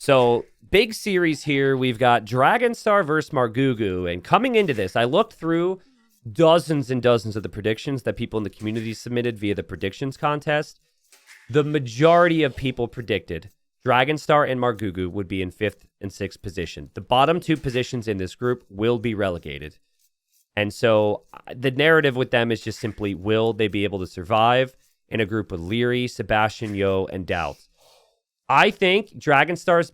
So, big series here. We've got Dragonstar versus Margougou. And coming into this, I looked through dozens and dozens of the predictions that people in the community submitted via the predictions contest. The majority of people predicted Dragonstar and Margougou would be in 5th and 6th position. The bottom 2 positions in this group will be relegated. And so the narrative with them is just simply, will they be able to survive in a group with Leary, Sebastian, Yo, and Doubt? I think Dragonstar's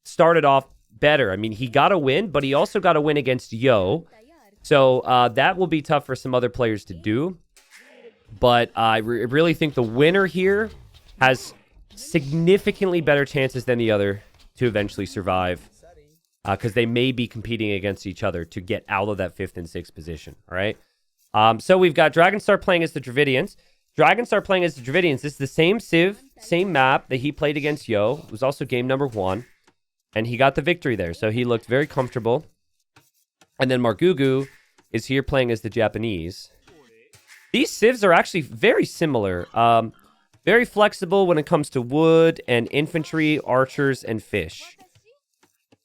started off better. I mean, he got a win, but he also got a win against Yo. So that will be tough for some other players to do. But I really think the winner here has significantly better chances than the other to eventually survive. Because they may be competing against each other to get out of that 5th and 6th position. All right. So we've got Dragonstar playing as the Dravidians. Dragonstar playing as the Dravidians. This is the same Civ, same map that he played against Yo. It was also game number 1. And he got the victory there. So he looked very comfortable. And then Margougou is here playing as the Japanese. These civs are actually very similar. Very flexible when it comes to wood and infantry, archers, and fish.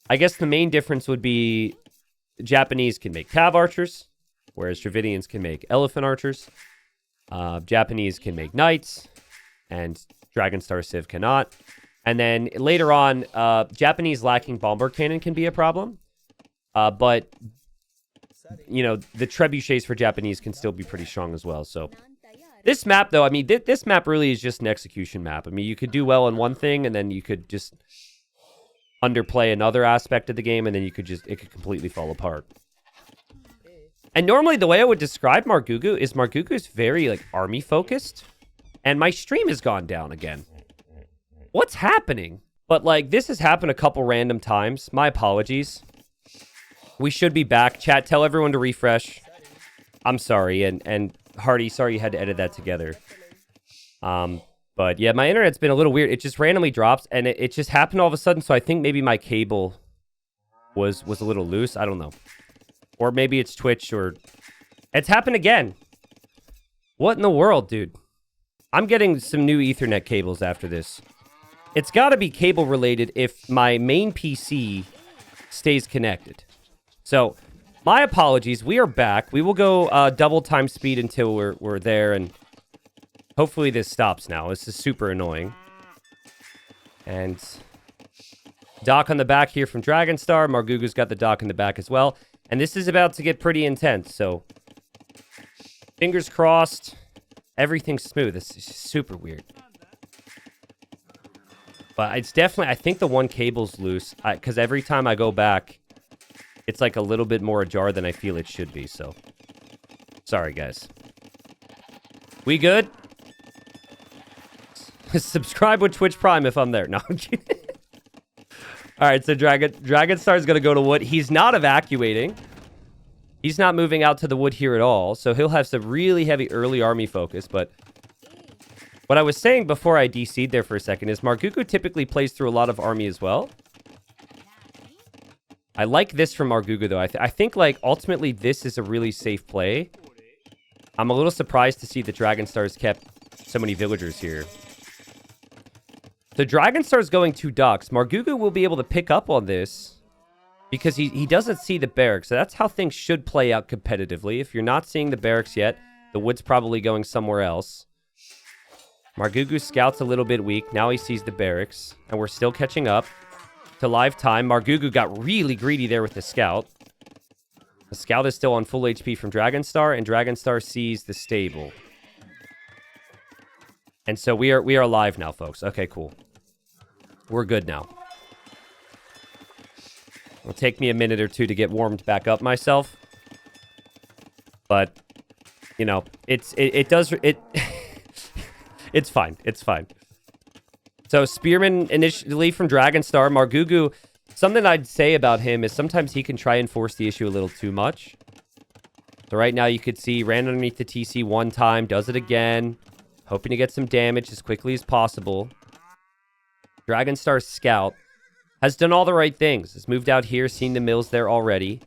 I guess the main difference would be Japanese can make cav archers, whereas Dravidians can make elephant archers. Japanese can make knights, and Dragonstar Civ cannot. And then later on, Japanese lacking bomber cannon can be a problem. But you know, the trebuchets for Japanese can still be pretty strong as well. So this map, though, I mean, this map really is just an execution map. I mean, you could do well on one thing, and then you could just underplay another aspect of the game, and then it could completely fall apart. And normally the way I would describe Margougou is Margougou's very, like, army-focused. And my stream has gone down again. What's happening? But, like, this has happened a couple random times. My apologies. We should be back. Chat, tell everyone to refresh. I'm sorry. And Hardy, sorry you had to edit that together. But yeah, my internet's been a little weird. It just randomly drops, and it just happened all of a sudden, so I think maybe my cable was a little loose. I don't know. Or maybe it's Twitch, or... It's happened again. What in the world, dude? I'm getting some new Ethernet cables after this. It's got to be cable-related if my main PC stays connected. So, my apologies. We are back. We will go double time speed until we're there, and hopefully this stops now. This is super annoying. And dock on the back here from Dragonstar. Margougou's got the dock in the back as well. And this is about to get pretty intense, so fingers crossed. Everything's smooth. This is super weird. But it's definitely, I think the one cable's loose, because every time I go back, it's like a little bit more ajar than I feel it should be, so sorry, guys. We good? Subscribe with Twitch Prime if I'm there. No, I'm kidding. All right, so Dragonstar is going to go to wood. He's not evacuating. He's not moving out to the wood here at all, so he'll have some really heavy early army focus, but what I was saying before I DC'd there for a second is Margougou typically plays through a lot of army as well. I like this from Margougou, though. I think, like, ultimately this is a really safe play. I'm a little surprised to see the Dragonstar's kept so many villagers here. The Dragonstar's going 2 docks. Margougou will be able to pick up on this because he doesn't see the barracks. So that's how things should play out competitively. If you're not seeing the barracks yet, the wood's probably going somewhere else. Margougou's scout's a little bit weak. Now he sees the barracks, and we're still catching up to live time. Margougou got really greedy there with the scout. The scout is still on full HP from Dragonstar, and Dragonstar sees the stable. And so we are live now, folks. Okay, cool. We're good now. It'll take me a minute or two to get warmed back up myself. But, you know, it's fine. It's fine. So, Spearman initially from Dragonstar. Margougou, something I'd say about him is sometimes he can try and force the issue a little too much. So right now you could see ran underneath the TC one time, does it again. Hoping to get some damage as quickly as possible. Dragonstar's scout has done all the right things. Has moved out here, seen the mills there already.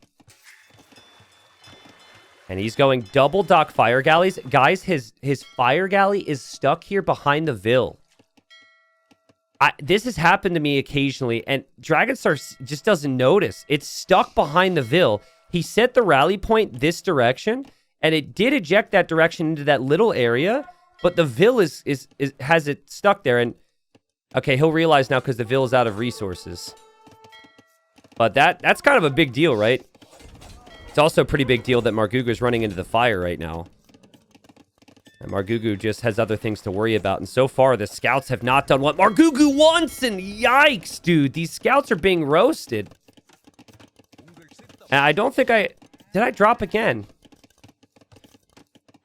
And he's going double dock fire galleys. Guys, his fire galley is stuck here behind the Ville. This has happened to me occasionally, and Dragonstar just doesn't notice. It's stuck behind the Vil. He set the rally point this direction, and it did eject that direction into that little area, but the Vil has it stuck there. And okay, he'll realize now because the Vil is out of resources. But that's kind of a big deal, right? It's also a pretty big deal that Margougou is running into the fire right now. And Margougou just has other things to worry about. And so far, the scouts have not done what Margougou wants. And yikes, dude. These scouts are being roasted. And I don't think did I drop again?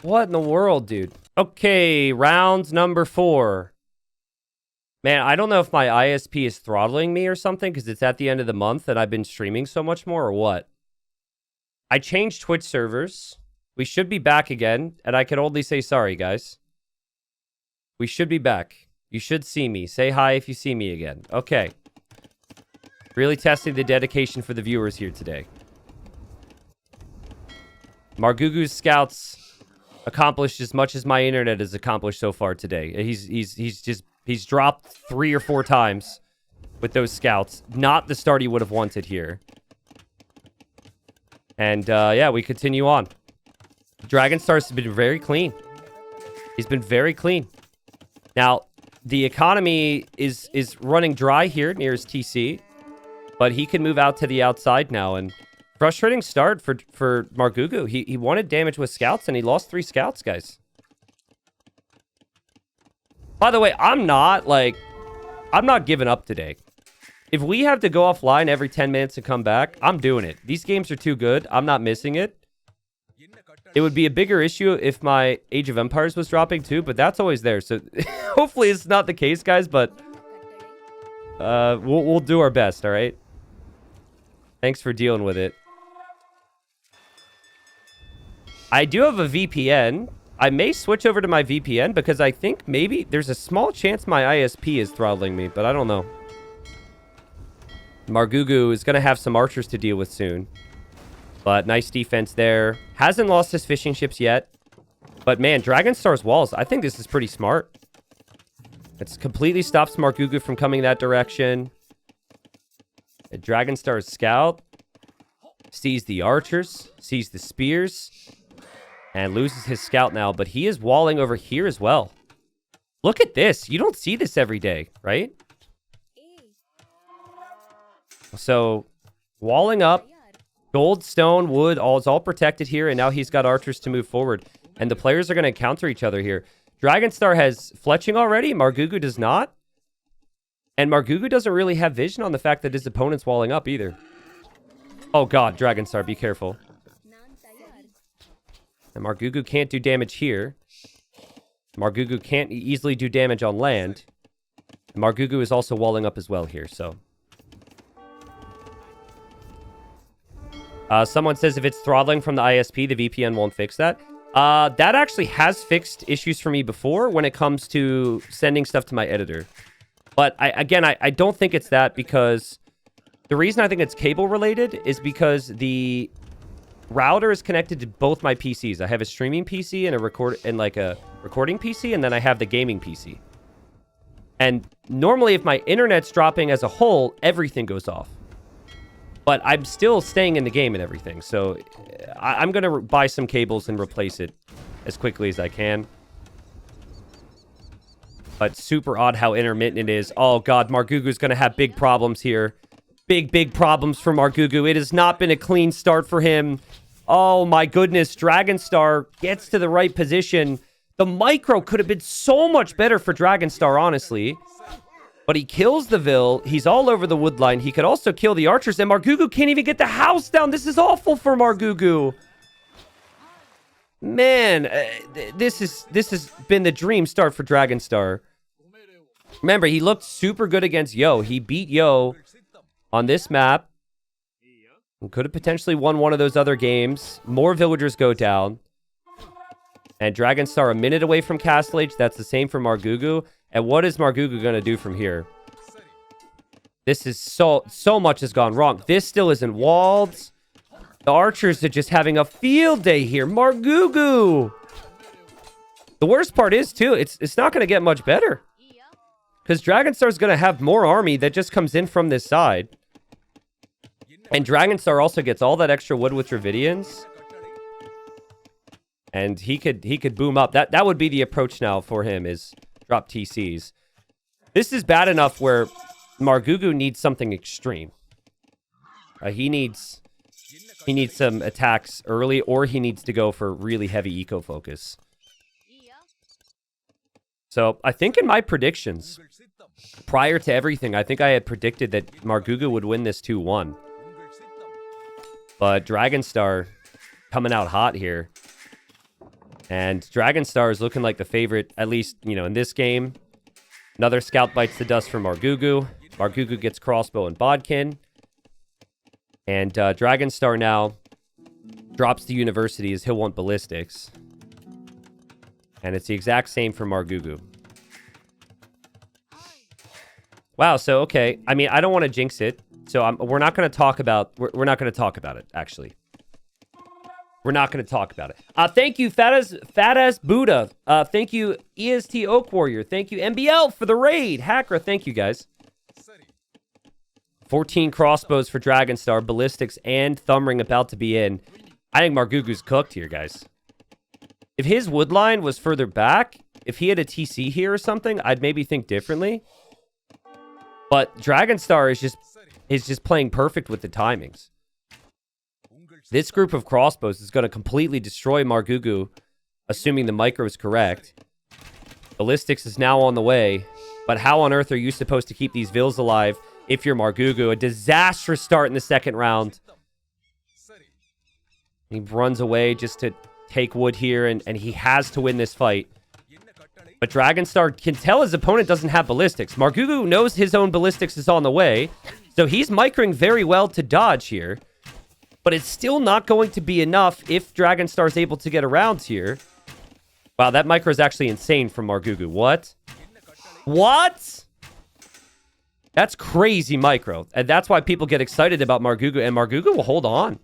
What in the world, dude? Okay, round number 4. Man, I don't know if my ISP is throttling me or something because it's at the end of the month and I've been streaming so much more or what. I changed Twitch servers. We should be back again, and I can only say sorry, guys. We should be back. You should see me. Say hi if you see me again. Okay. Really testing the dedication for the viewers here today. Margougou's scouts accomplished as much as my internet has accomplished so far today. He's dropped 3 or 4 times with those scouts. Not the start he would have wanted here. And yeah, we continue on. Dragonstar's been very clean. He's been very clean. Now, the economy is running dry here near his TC, but he can move out to the outside now. And frustrating start for Margougou. He wanted damage with scouts, and he lost 3 scouts, guys. By the way, I'm not giving up today. If we have to go offline every 10 minutes and come back, I'm doing it. These games are too good. I'm not missing it. It would be a bigger issue if my Age of Empires was dropping too, but that's always there. So hopefully it's not the case, guys, but we'll do our best, all right? Thanks for dealing with it. I do have a VPN. I may switch over to my VPN because I think maybe there's a small chance my ISP is throttling me, but I don't know. Margougou is going to have some archers to deal with soon. But nice defense there. Hasn't lost his fishing ships yet. But man, Dragonstar's walls, I think this is pretty smart. It's completely stops Margougou from coming that direction. And Dragonstar's scout sees the archers, sees the spears, and loses his scout now. But he is walling over here as well. Look at this. You don't see this every day, right? So, walling up. Gold, stone, wood, it's all protected here, and now he's got archers to move forward. And the players are going to counter each other here. Dragonstar has fletching already. Margougou does not. And Margougou doesn't really have vision on the fact that his opponent's walling up either. Oh god, Dragonstar, be careful. And Margougou can't do damage here. Margougou can't easily do damage on land. And Margougou is also walling up as well here, so... someone says if it's throttling from the ISP, the VPN won't fix that. That actually has fixed issues for me before when it comes to sending stuff to my editor. But I don't think it's that because the reason I think it's cable related is because the router is connected to both my PCs. I have a streaming PC and a recording PC, and then I have the gaming PC. And normally if my internet's dropping as a whole, everything goes off. But I'm still staying in the game and everything. So I'm going to buy some cables and replace it as quickly as I can. But super odd how intermittent it is. Oh, God. Margougou's going to have big problems here. Big problems for Margougou. It has not been a clean start for him. Oh, my goodness. Dragonstar gets to the right position. The micro could have been so much better for Dragonstar, honestly. But he kills the Vil. He's all over the wood line. He could also kill the archers. And Margougou can't even get the house down. This is awful for Margougou. Man, this has been the dream start for Dragonstar. Remember, he looked super good against Yo. He beat Yo on this map. Could have potentially won one of those other games. More villagers go down. And Dragonstar a minute away from Castle Age. That's the same for Margougou. And what is Margougou going to do from here? This is so much has gone wrong. This still isn't walled. The archers are just having a field day here. Margougou. The worst part is, too, it's not going to get much better. Because Dragonstar's going to have more army that just comes in from this side. And Dragonstar also gets all that extra wood with Dravidians. And he could boom up. That would be the approach now for him, is drop TCs. This is bad enough where Margougou needs something extreme. He needs some attacks early, or he needs to go for really heavy eco focus. So I think in my predictions, prior to everything, I think I had predicted that Margougou would win this 2-1. But Dragonstar coming out hot here. And Dragonstar is looking like the favorite, at least, you know, in this game. Another scout bites the dust from Margougou. Margougou gets crossbow and bodkin. And Dragonstar now drops the university as he'll want ballistics. And it's the exact same for Margougou. Wow, so, okay. I mean, I don't want to jinx it. So we're not going to talk about... We're not going to talk about it, actually. We're not going to talk about it. Thank you, Fat Ass Buddha. Thank you, EST Oak Warrior. Thank you, MBL, for the raid. Hackra, thank you, guys. 14 crossbows for Dragonstar. Ballistics and Thumbring about to be in. I think Margougou's cooked here, guys. If his wood line was further back, if he had a TC here or something, I'd maybe think differently. But Dragonstar is just playing perfect with the timings. This group of crossbows is going to completely destroy Margougou, assuming the micro is correct. Ballistics is now on the way. But how on earth are you supposed to keep these vills alive if you're Margougou? A disastrous start in the second round. He runs away just to take wood here, and he has to win this fight. But Dragonstar can tell his opponent doesn't have ballistics. Margougou knows his own ballistics is on the way, so he's microing very well to dodge here. But it's still not going to be enough if Dragonstar is able to get around here. Wow, that micro is actually insane from Margougou. What? What? That's crazy micro. And that's why people get excited about Margougou. And Margougou will hold on.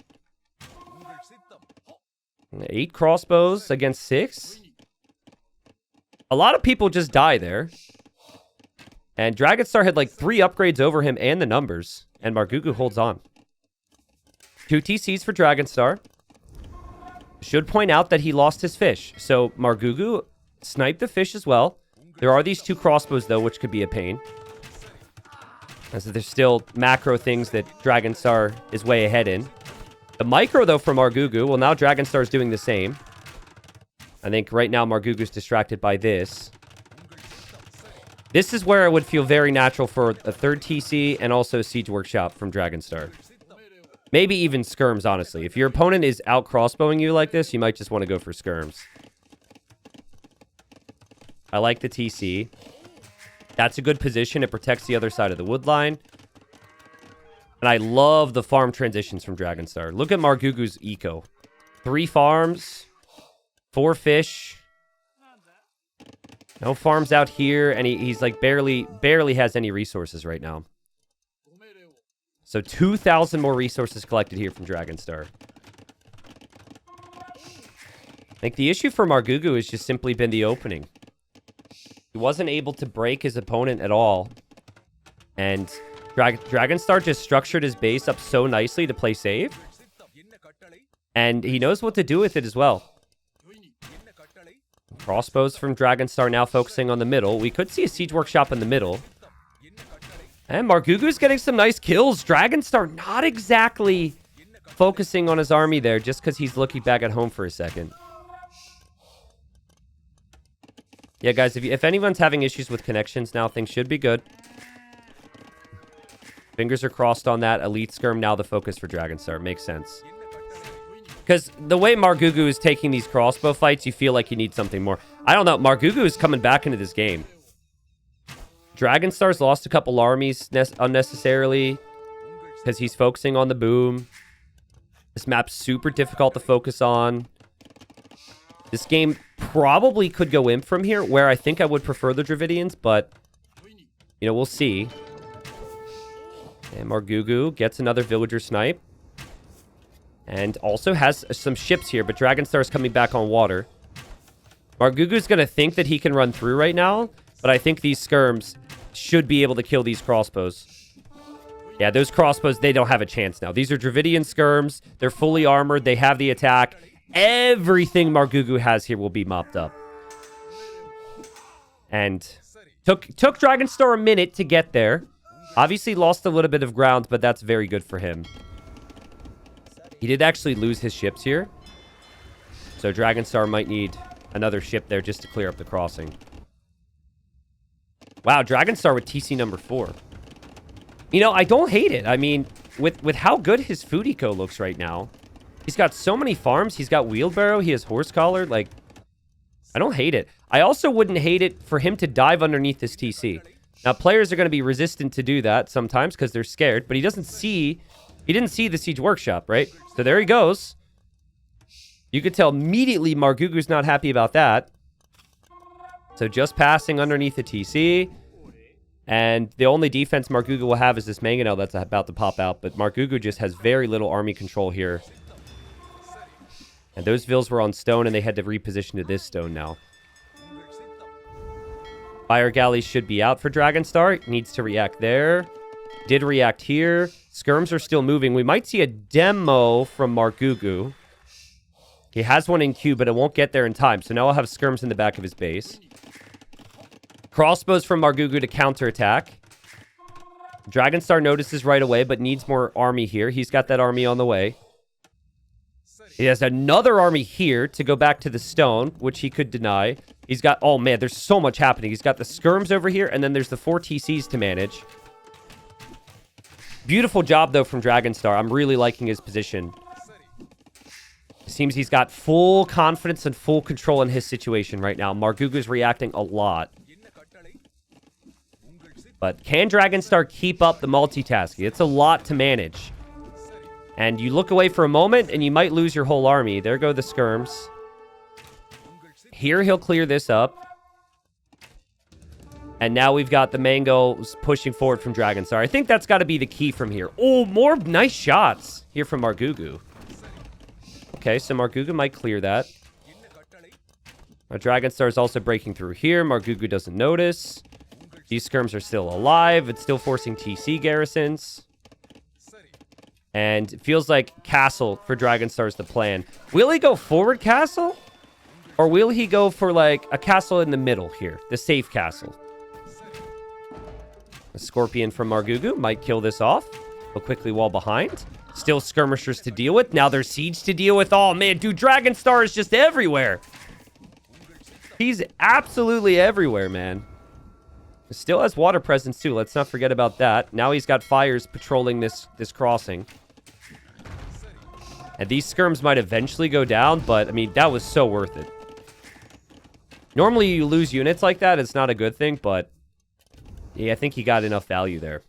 8 crossbows against 6. A lot of people just die there. And Dragonstar had like 3 upgrades over him and the numbers. And Margougou holds on. 2 TCs for Dragonstar. Should point out that he lost his fish. So Margougou sniped the fish as well. There are these 2 crossbows though, which could be a pain. As there's still macro things that Dragonstar is way ahead in. The micro, though, from Margougou, well, now Dragonstar is doing the same. I think right now Margougou's distracted by this. This is where it would feel very natural for a 3rd TC and also Siege Workshop from Dragonstar. Maybe even skirms, honestly. If your opponent is out crossbowing you like this, you might just want to go for skirms. I like the TC. That's a good position. It protects the other side of the wood line. And I love the farm transitions from Dragonstar. Look at Margougou's eco. 3 farms. 4 fish. No farms out here. And he's like barely has any resources right now. So 2,000 more resources collected here from Dragonstar. I think the issue for Margougou has just simply been the opening. He wasn't able to break his opponent at all. And Dragonstar just structured his base up so nicely to play safe. And he knows what to do with it as well. Crossbows from Dragonstar now focusing on the middle. We could see a Siege Workshop in the middle. And Margougou's getting some nice kills. Dragonstar not exactly focusing on his army there just because he's looking back at home for a second. Yeah, guys, if anyone's having issues with connections now, things should be good. Fingers are crossed on that. Elite Skirm now the focus for Dragonstar. Makes sense. Because the way Margougou is taking these crossbow fights, you feel like you need something more. I don't know. Margougou is coming back into this game. Dragonstar's lost a couple armies unnecessarily because he's focusing on the boom. This map's super difficult to focus on. This game probably could go in from here, where I think I would prefer the Dravidians, but, you know, we'll see. And Margougou gets another villager snipe. And also has some ships here, but Dragonstar's coming back on water. Margougou's going to think that he can run through right now, but I think these skirms should be able to kill these crossbows. Yeah, those crossbows, they don't have a chance now. These are Dravidian skirms. They're fully armored. They have the attack. Everything Margougou has here will be mopped up. And took Dragonstar a minute to get there. Obviously lost a little bit of ground, but that's very good for him. He did actually lose his ships here. So Dragonstar might need another ship there just to clear up the crossing. Wow, Dragonstar with TC number 4. You know, I don't hate it. I mean, with how good his food eco looks right now, he's got so many farms. He's got wheelbarrow. He has horse collar. Like, I don't hate it. I also wouldn't hate it for him to dive underneath this TC. Now, players are going to be resistant to do that sometimes because they're scared, but he didn't see the Siege Workshop, right? So there he goes. You could tell immediately Margougou's not happy about that. So just passing underneath the TC. And the only defense Margougou will have is this Mangonel that's about to pop out. But Margougou just has very little army control here. And those vills were on stone, and they had to reposition to this stone now. Fire galleys should be out for Dragonstar. Needs to react there. Did react here. Skirms are still moving. We might see a demo from Margougou. He has one in queue, but it won't get there in time. So now I'll have skirms in the back of his base. Crossbows from Margougou to counterattack. Dragonstar notices right away, but needs more army here. He's got that army on the way. He has another army here to go back to the stone, which he could deny. He's got... Oh, man, there's so much happening. He's got the skirms over here, and then there's the 4 TCs to manage. Beautiful job, though, from Dragonstar. I'm really liking his position. Seems he's got full confidence and full control in his situation right now. Margougou's reacting a lot. But can Dragonstar keep up the multitasking? It's a lot to manage. And you look away for a moment, and you might lose your whole army. There go the skirms. Here, he'll clear this up. And now we've got the mangoes pushing forward from Dragonstar. I think that's got to be the key from here. Oh, more nice shots here from Margougou. Okay, so Margougou might clear that. Dragonstar is also breaking through here. Margougou doesn't notice. These skirms are still alive. It's still forcing TC garrisons. And it feels like castle for Dragonstar is the plan. Will he go forward castle? Or will he go for, like, a castle in the middle here? The safe castle. A Scorpion from Margougou might kill this off. He'll quickly wall behind. Still skirmishers to deal with. Now there's siege to deal with. Oh, man, dude, Dragonstar is just everywhere. He's absolutely everywhere, man. Still has water presence, too. Let's not forget about that. Now he's got fires patrolling this crossing. And these skirms might eventually go down, but, I mean, that was so worth it. Normally, you lose units like that. It's not a good thing, but yeah, I think he got enough value there.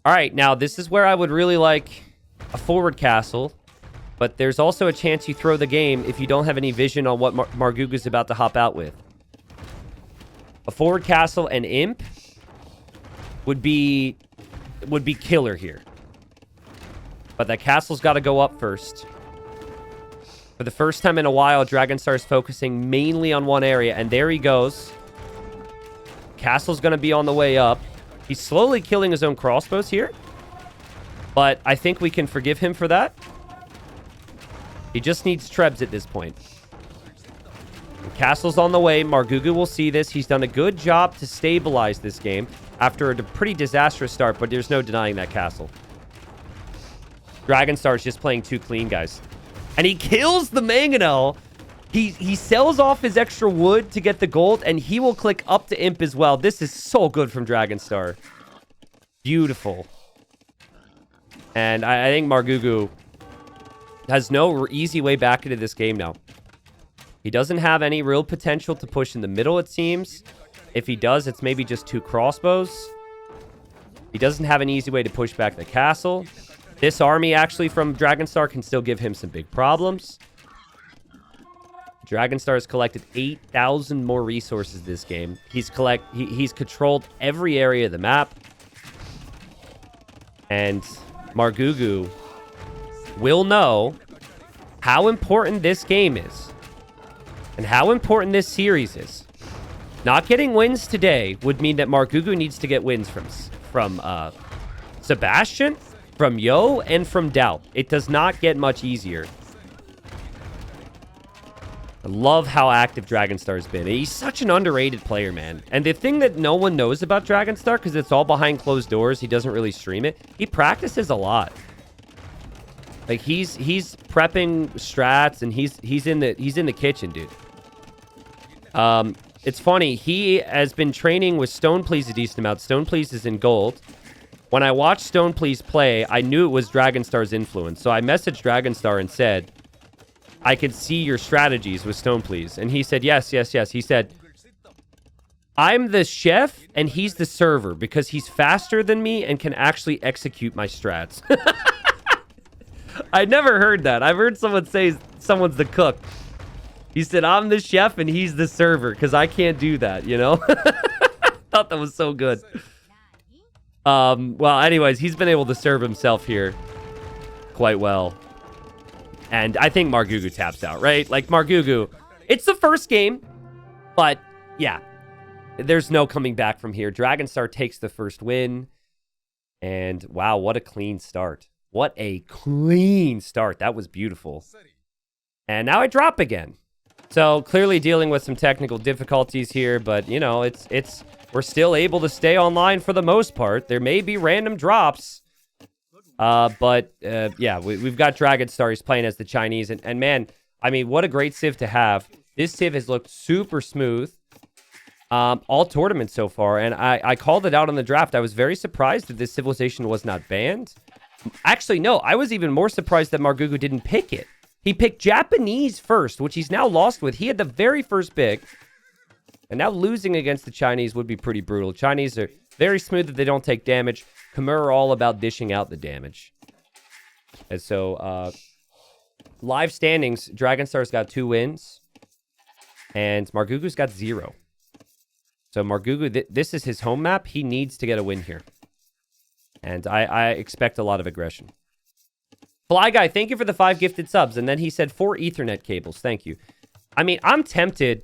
All right, now, this is where I would really like a forward castle, but there's also a chance you throw the game if you don't have any vision on what Margougou is about to hop out with. A forward castle and imp would be killer here. But that castle's got to go up first. For the first time in a while, Dragonstar is focusing mainly on one area, and there he goes. Castle's going to be on the way up. He's slowly killing his own crossbows here, but I think we can forgive him for that. He just needs trebs at this point. The castle's on the way. Margougou will see this. He's done a good job to stabilize this game after a pretty disastrous start, but there's no denying that castle. Dragonstar is just playing too clean, guys. And he kills the Mangonel. He sells off his extra wood to get the gold, and he will click up to imp as well. This is so good from Dragonstar. Beautiful. And I think Margougou has no easy way back into this game now. He doesn't have any real potential to push in the middle, it seems. If he does, it's maybe just 2 crossbows. He doesn't have an easy way to push back the castle. This army, actually, from Dragonstar can still give him some big problems. Dragonstar has collected 8,000 more resources this game. He's controlled every area of the map. And Margougou will know how important this game is. And how important this series is. Not getting wins today would mean that Margougou needs to get wins from Sebastian, from Yo, and from Doubt. It does not get much easier. I love how active Dragonstar's been. He's such an underrated player, man. And the thing that no one knows about Dragonstar, because it's all behind closed doors, he doesn't really stream it, he practices a lot. Like, he's prepping strats, and he's in the kitchen, dude. It's funny, he has been training with Stoneplease a decent amount. Stoneplease is in gold. When I watched Stoneplease play, I knew it was Dragonstar's influence. So I messaged Dragonstar and said, I could see your strategies with Stoneplease. And he said, yes, yes, yes. He said, I'm the chef and he's the server because he's faster than me and can actually execute my strats. I never heard that. I've heard someone say someone's the cook. He said, I'm the chef and he's the server because I can't do that, you know? Thought that was so good. Well, anyways, he's been able to serve himself here quite well. And I think Margougou taps out, right? Like, Margougou, it's the first game, but yeah, there's no coming back from here. Dragonstar takes the first win. And wow, what a clean start. What a clean start. That was beautiful. And now I drop again. So clearly dealing with some technical difficulties here, but you know, we're still able to stay online for the most part. There may be random drops. But yeah, we've got Dragonstar. He's playing as the Chinese. And man, I mean, what a great civ to have. This civ has looked super smooth all tournaments so far. And I called it out on the draft. I was very surprised that this civilization was not banned. Actually, no, I was even more surprised that Margougou didn't pick it. He picked Japanese first, which he's now lost with. He had the very first pick. And now losing against the Chinese would be pretty brutal. Chinese are very smooth that they don't take damage. Khmer are all about dishing out the damage. And so, live standings, Dragonstar's got 2 wins. And Margougou's got 0. So Margougou, this is his home map. He needs to get a win here. And I expect a lot of aggression. Fly Guy, thank you for the 5 gifted subs. And then he said 4 Ethernet cables. Thank you. I mean, I'm tempted.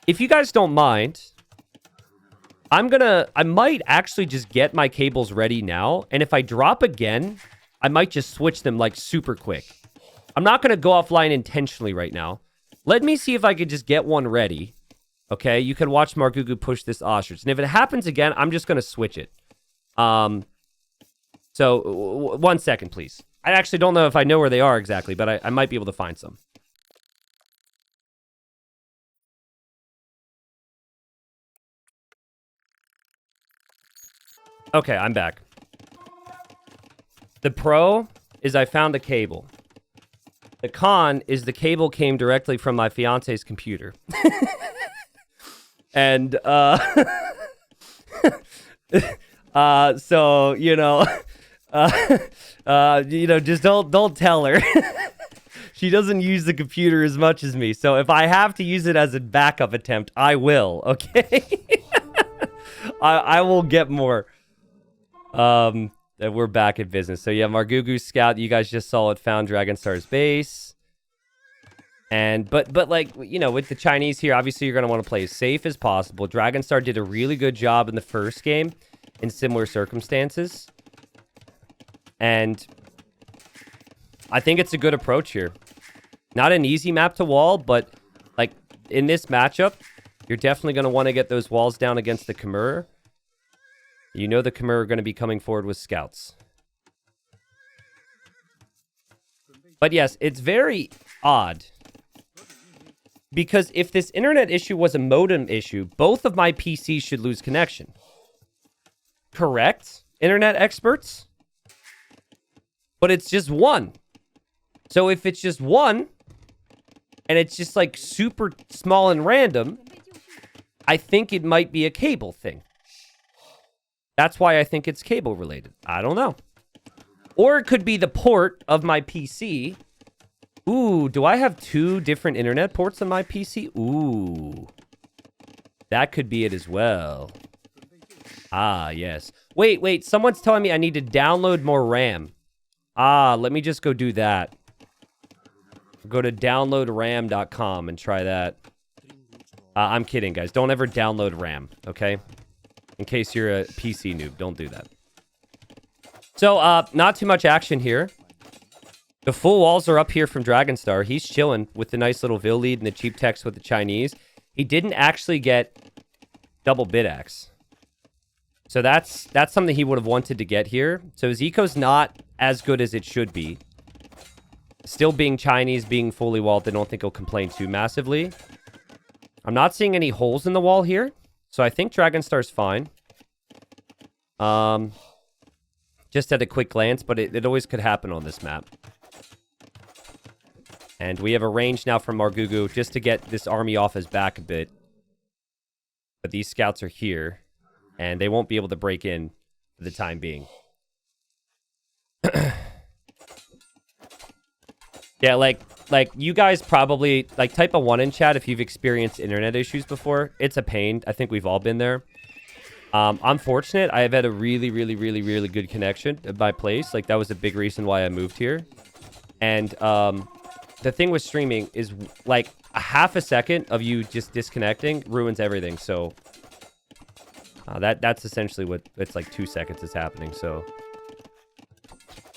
If you guys don't mind, I might actually just get my cables ready now. And if I drop again, I might just switch them like super quick. I'm not going to go offline intentionally right now. Let me see if I could just get one ready. Okay, you can watch Margougou push this ostrich. And if it happens again, I'm just going to switch it. So, 1 second, please. I actually don't know if I know where they are exactly, but I might be able to find some. Okay, I'm back. The pro is I found a cable. The con is the cable came directly from my fiance's computer. And, so, you know, just don't tell her. She doesn't use the computer as much as me. So if I have to use it as a backup attempt, I will, okay? I will get more. That we're back at business. So yeah, Margougou scout, you guys just saw it, found Dragonstar's base. And but like, you know, with the Chinese here, obviously you're going to want to play as safe as possible. Dragonstar did a really good job in the first game in similar circumstances. And I think it's a good approach here. Not an easy map to wall, but like in this matchup, you're definitely going to want to get those walls down against the Khmer. You know the Khmer are going to be coming forward with scouts. But yes, it's very odd. Because if this internet issue was a modem issue, both of my PCs should lose connection. Correct, internet experts? But it's just one. So if it's just one, and it's just like super small and random, I think it might be a cable thing. That's why I think it's cable related. I don't know. Or it could be the port of my PC. Ooh, do I have 2 different internet ports on my PC? Ooh. That could be it as well. Ah, yes. Wait. Someone's telling me I need to download more RAM. Ah, let me just go do that. Go to downloadram.com and try that. I'm kidding, guys. Don't ever download RAM, okay? In case you're a PC noob, don't do that. So, not too much action here. The full walls are up here from Dragonstar. He's chilling with the nice little Vil lead and the cheap text with the Chinese. He didn't actually get double bid-axe. So that's something he would have wanted to get here. So his eco's not as good as it should be. Still being Chinese, being fully walled, I don't think he'll complain too massively. I'm not seeing any holes in the wall here. So I think Dragonstar's fine. Just at a quick glance, but it always could happen on this map. And we have a range now from Margougou just to get this army off his back a bit. But these scouts are here, and they won't be able to break in for the time being. Yeah, like you guys probably, like, type a 1 in chat if you've experienced internet issues before. It's a pain. I think we've all been there. I'm fortunate. I have had a really, really, really, really good connection at my place. Like, that was a big reason why I moved here. And, the thing with streaming is, like, a half a second of you just disconnecting ruins everything. So that's essentially what it's like. 2 seconds is happening. So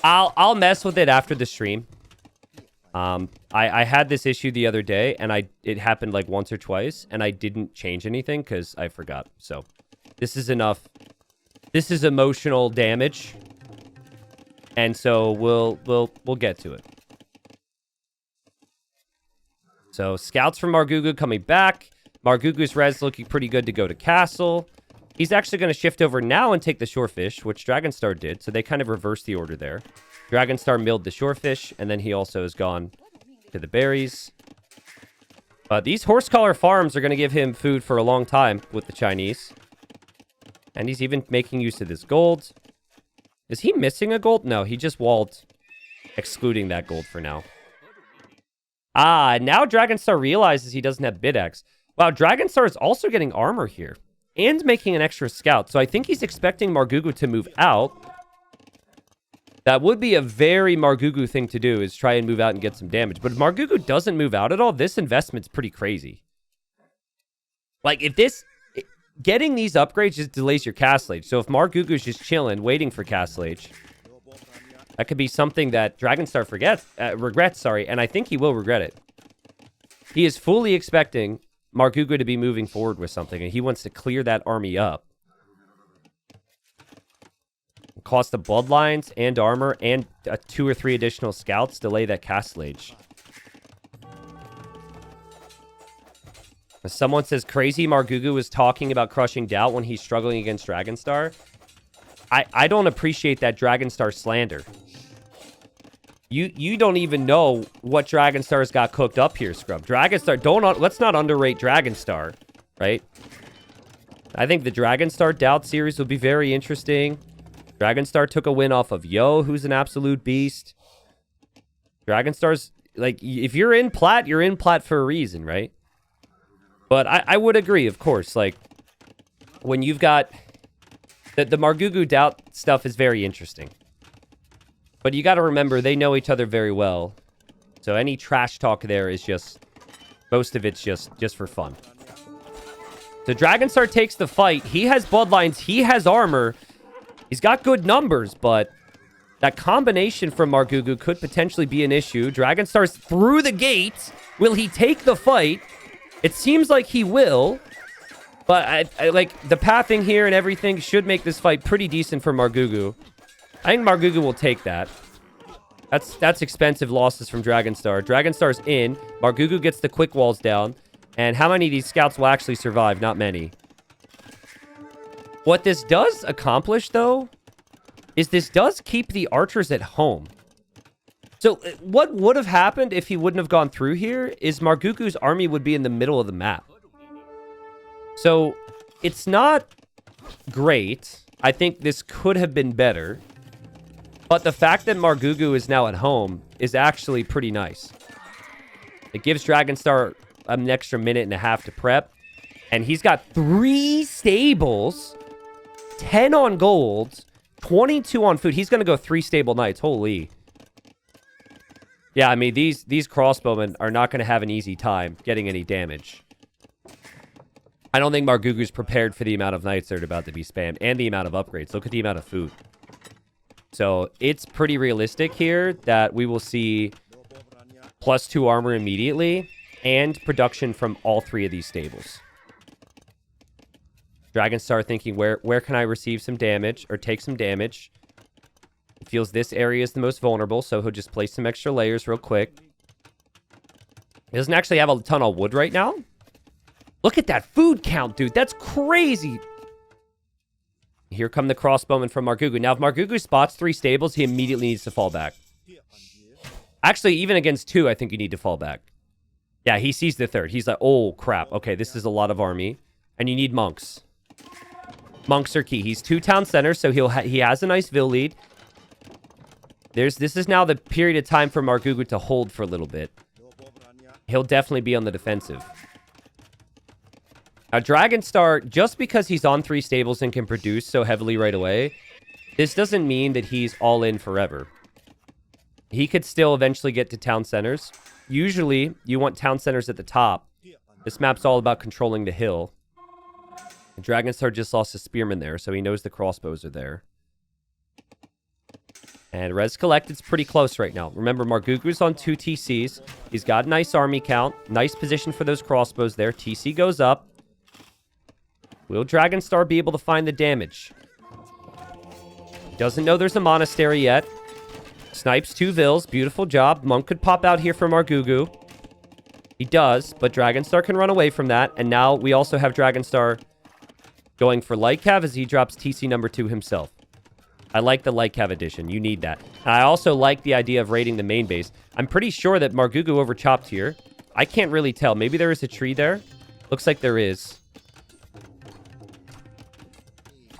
I'll mess with it after the stream. I had this issue the other day, and it happened like once or twice, and I didn't change anything because I forgot. So this is enough. This is emotional damage, and so we'll get to it. So, scouts from Margougou coming back. Margougou's res looking pretty good to go to castle. He's actually going to shift over now and take the shorefish, which Dragonstar did. So, they kind of reversed the order there. Dragonstar milled the shorefish, and then he also has gone to the berries. But these horse collar farms are going to give him food for a long time with the Chinese. And he's even making use of this gold. Is he missing a gold? No, he just walled, excluding that gold for now. Now Dragonstar realizes he doesn't have bid-axe. Wow, Dragonstar is also getting armor here. And making an extra scout. So I think he's expecting Margougou to move out. That would be a very Margougou thing to do, is try and move out and get some damage. But if Margougou doesn't move out at all, this investment's pretty crazy. Like, if this... Getting these upgrades just delays your castle age. So if Margougou's just chilling, waiting for castle age... That could be something that Dragonstar regrets, and I think he will regret it. He is fully expecting Margougou to be moving forward with something, and he wants to clear that army up. Cost of bloodlines and armor and 2 or 3 additional scouts delay that castle age. Someone says, crazy Margougou is talking about crushing doubt when he's struggling against Dragonstar. I don't appreciate that Dragonstar slander. You don't even know what Dragonstar's got cooked up here, Scrub. Dragonstar, let's not underrate Dragonstar, right? I think the Dragonstar Doubt series will be very interesting. Dragonstar took a win off of Yo, who's an absolute beast. Dragonstar's, like, if you're in plat, you're in plat for a reason, right? But I would agree, of course, like, when you've got... The Margougou Doubt stuff is very interesting. But you got to remember, they know each other very well. So any trash talk there is just... Most of it's just for fun. So Dragonstar takes the fight. He has bloodlines. He has armor. He's got good numbers, but... That combination from Margougou could potentially be an issue. Dragonstar's through the gate. Will he take the fight? It seems like he will. But I like the pathing here and everything should make this fight pretty decent for Margougou. I think Margougou will take that. That's expensive losses from Dragonstar. Dragonstar's in. Margougou gets the quick walls down. And how many of these scouts will actually survive? Not many. What this does accomplish, though, is this does keep the archers at home. So what would have happened if he wouldn't have gone through here is Margougou's army would be in the middle of the map. So it's not great. I think this could have been better. But the fact that Margougou is now at home is actually pretty nice. It gives Dragonstar an extra minute and a half to prep. And he's got 3 stables, 10 on gold, 22 on food. He's going to go 3 stable knights. Holy. Yeah, I mean, these crossbowmen are not going to have an easy time getting any damage. I don't think Margougou's prepared for the amount of knights that are about to be spammed and the amount of upgrades. Look at the amount of food. So it's pretty realistic here that we will see +2 armor immediately and production from all 3 of these stables. Dragonstar thinking, where can I receive some damage or take some damage? He feels this area is the most vulnerable, so he'll just place some extra layers real quick. He doesn't actually have a ton of wood right now. Look at that food count, dude. That's crazy. Here come the crossbowmen from Margougou. Now, if Margougou spots 3 stables, he immediately needs to fall back. Actually, even against 2, I think you need to fall back. Yeah, he sees the 3rd. He's like, oh, crap. Okay, this is a lot of army. And you need monks. Monks are key. He's 2 town centers, so he has a nice Ville lead. This is now the period of time for Margougou to hold for a little bit. He'll definitely be on the defensive. Now, Dragonstar, just because he's on 3 stables and can produce so heavily right away, this doesn't mean that he's all in forever. He could still eventually get to town centers. Usually, you want town centers at the top. This map's all about controlling the hill. Dragonstar just lost a spearman there, so he knows the crossbows are there. And res collected's pretty close right now. Remember, Margougou's on 2 TCs. He's got a nice army count. Nice position for those crossbows there. TC goes up. Will Dragonstar be able to find the damage? Doesn't know there's a monastery yet. Snipes 2 vills. Beautiful job. Monk could pop out here from Margougou. He does, but Dragonstar can run away from that. And now we also have Dragonstar going for light cav as he drops TC number 2 himself. I like the light cav addition. You need that. And I also like the idea of raiding the main base. I'm pretty sure that Margougou overchopped here. I can't really tell. Maybe there is a tree there. Looks like there is.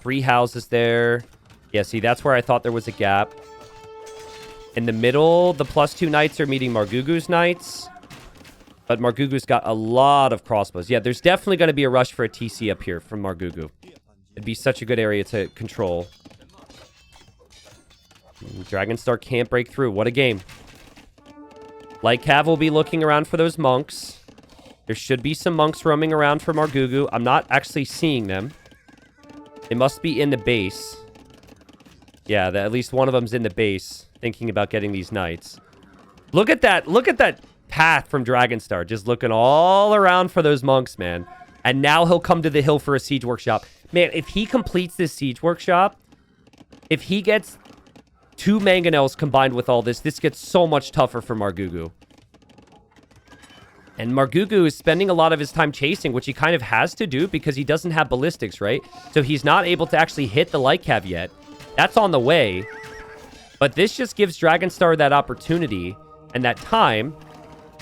3 houses there. Yeah, see, that's where I thought there was a gap. In the middle, the +2 knights are meeting Margougou's knights. But Margougou's got a lot of crossbows. Yeah, there's definitely going to be a rush for a TC up here from Margougou. It'd be such a good area to control. Dragonstar can't break through. What a game. Light Cav will be looking around for those monks. There should be some monks roaming around for Margougou. I'm not actually seeing them. They must be in the base. Yeah, at least one of them's in the base, thinking about getting these knights. Look at that. Look at that path from Dragonstar. Just looking all around for those monks, man. And now he'll come to the hill for a siege workshop. Man, if he completes this siege workshop, if he gets 2 mangonels combined with all this, this gets so much tougher for Margougou. And Margougou is spending a lot of his time chasing, which he kind of has to do because he doesn't have ballistics, right? So he's not able to actually hit the light cav yet. That's on the way. But this just gives Dragonstar that opportunity and that time.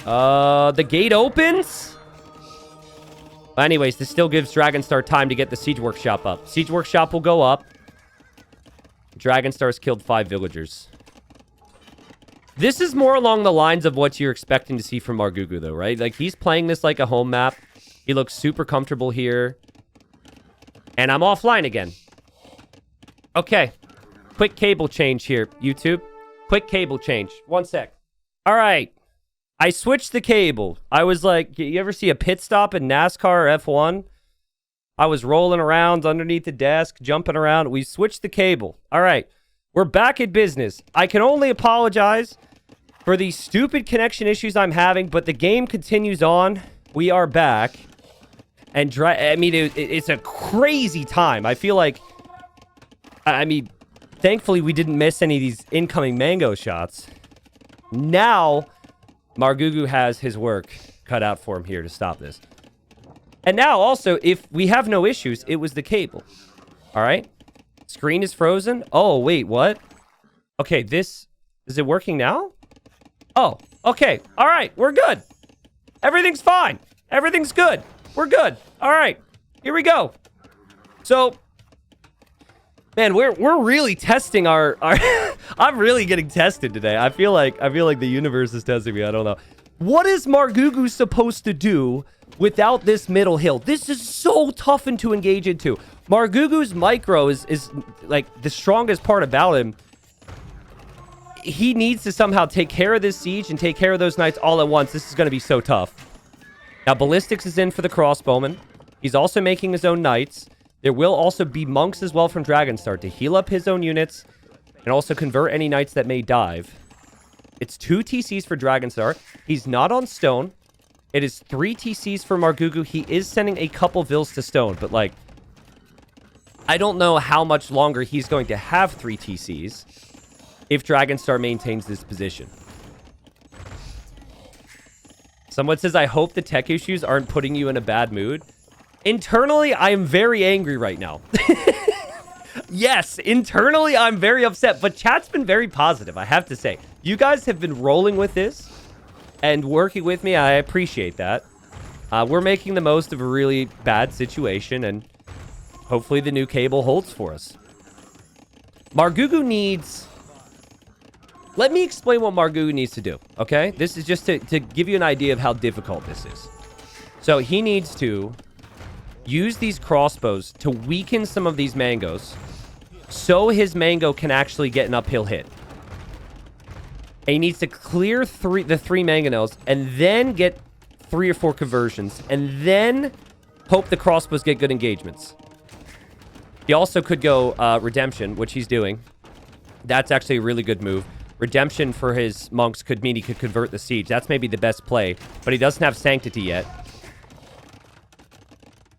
The gate opens. Well, anyways, this still gives Dragonstar time to get the siege workshop up. Siege workshop will go up. Dragonstar's killed 5 villagers. This is more along the lines of what you're expecting to see from Margougou, though, right? Like, he's playing this like a home map. He looks super comfortable here. And I'm offline again. Okay. Quick cable change here, YouTube. Quick cable change. 1 sec. All right. I switched the cable. I was like, you ever see a pit stop in NASCAR or F1? I was rolling around underneath the desk, jumping around. We switched the cable. All right. We're back in business. I can only apologize for these stupid connection issues I'm having, but the game continues on. We are back. And I mean, it's a crazy time. I feel like, I mean, thankfully we didn't miss any of these incoming mango shots. Now, Margougou has his work cut out for him here to stop this. And now, also, if we have no issues, it was the cable. All right? Screen is frozen. Oh, wait, what? Okay, is it working now? Oh, okay. All right, we're good. Everything's fine. Everything's good. We're good. All right, here we go. So, man, we're really testing our I'm really getting tested today. I feel like the universe is testing me. I don't know. What is Margougou supposed to do without this middle hill? This is so tough to engage into. Margougou's micro is like the strongest part about him. He needs to somehow take care of this siege and take care of those knights all at once. This is going to be so tough. Now, ballistics is in for the crossbowman. He's also making his own knights. There will also be monks as well from Dragonstar to heal up his own units and also convert any knights that may dive. It's 2 TCs for Dragonstar. He's not on stone. It is 3 TCs for Margougou. He is sending a couple vills to stone, but like, I don't know how much longer he's going to have 3 TCs if Dragonstar maintains this position. Someone says, I hope the tech issues aren't putting you in a bad mood. Internally, I am very angry right now. Yes, internally, I'm very upset, but chat's been very positive, I have to say. You guys have been rolling with this and working with me. I appreciate that. We're making the most of a really bad situation, and hopefully the new cable holds for us. Margougou needs... Let me explain what Margougou needs to do, okay? This is just to give you an idea of how difficult this is. So he needs to use these crossbows to weaken some of these mangoes so his mango can actually get an uphill hit. And he needs to clear the 3 mangonels and then get 3 or 4 conversions and then hope the crossbows get good engagements. He also could go Redemption, which he's doing. That's actually a really good move. Redemption for his monks could mean he could convert the siege. That's maybe the best play, but he doesn't have Sanctity yet.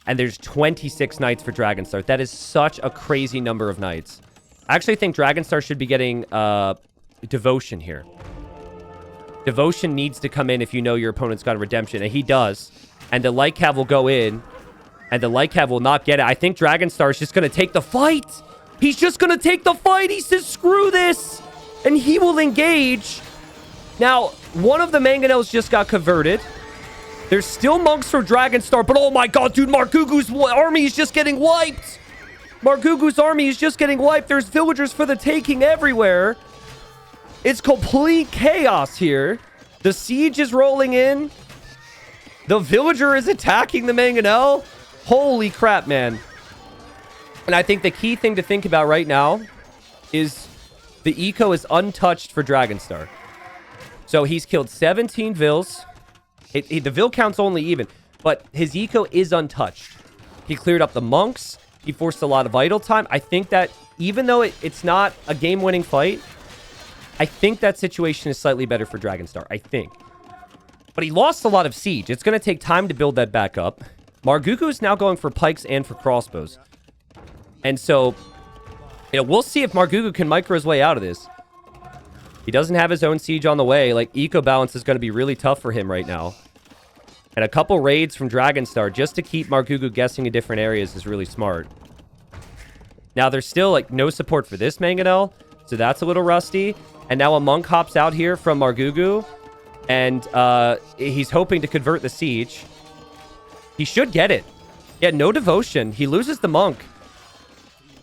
And there's 26 knights for Dragonstar. That is such a crazy number of knights. I actually think Dragonstar should be getting Devotion here. Devotion needs to come in if you know your opponent's got a Redemption, and he does. And the Light Cav will go in, and the Light Cav will not get it. I think Dragonstar is just going to take the fight. He's just going to take the fight. He says, screw this. And he will engage. Now, one of the mangonels just got converted. There's still monks for Dragonstar, but oh my god, dude, Margougou's army is just getting wiped. Margougou's army is just getting wiped. There's villagers for the taking everywhere. It's complete chaos here. The siege is rolling in. The villager is attacking the mangonel. Holy crap, man. And I think the key thing to think about right now is the eco is untouched for Dragonstar. So he's killed 17 vills. The vill count's only even, but his eco is untouched. He cleared up the monks. He forced a lot of idle time. I think that even though it's not a game-winning fight, I think that situation is slightly better for Dragonstar. I think. But he lost a lot of siege. It's going to take time to build that back up. Margougou is now going for pikes and for crossbows. And so, we'll see if Margougou can micro his way out of this. He doesn't have his own siege on the way. Like, eco balance is going to be really tough for him right now. And a couple raids from Dragonstar just to keep Margougou guessing in different areas is really smart. Now, there's still, like, no support for this mangonel, so that's a little rusty. And now a monk hops out here from Margougou, and he's hoping to convert the siege. He should get it. Yeah, no devotion. He loses the monk.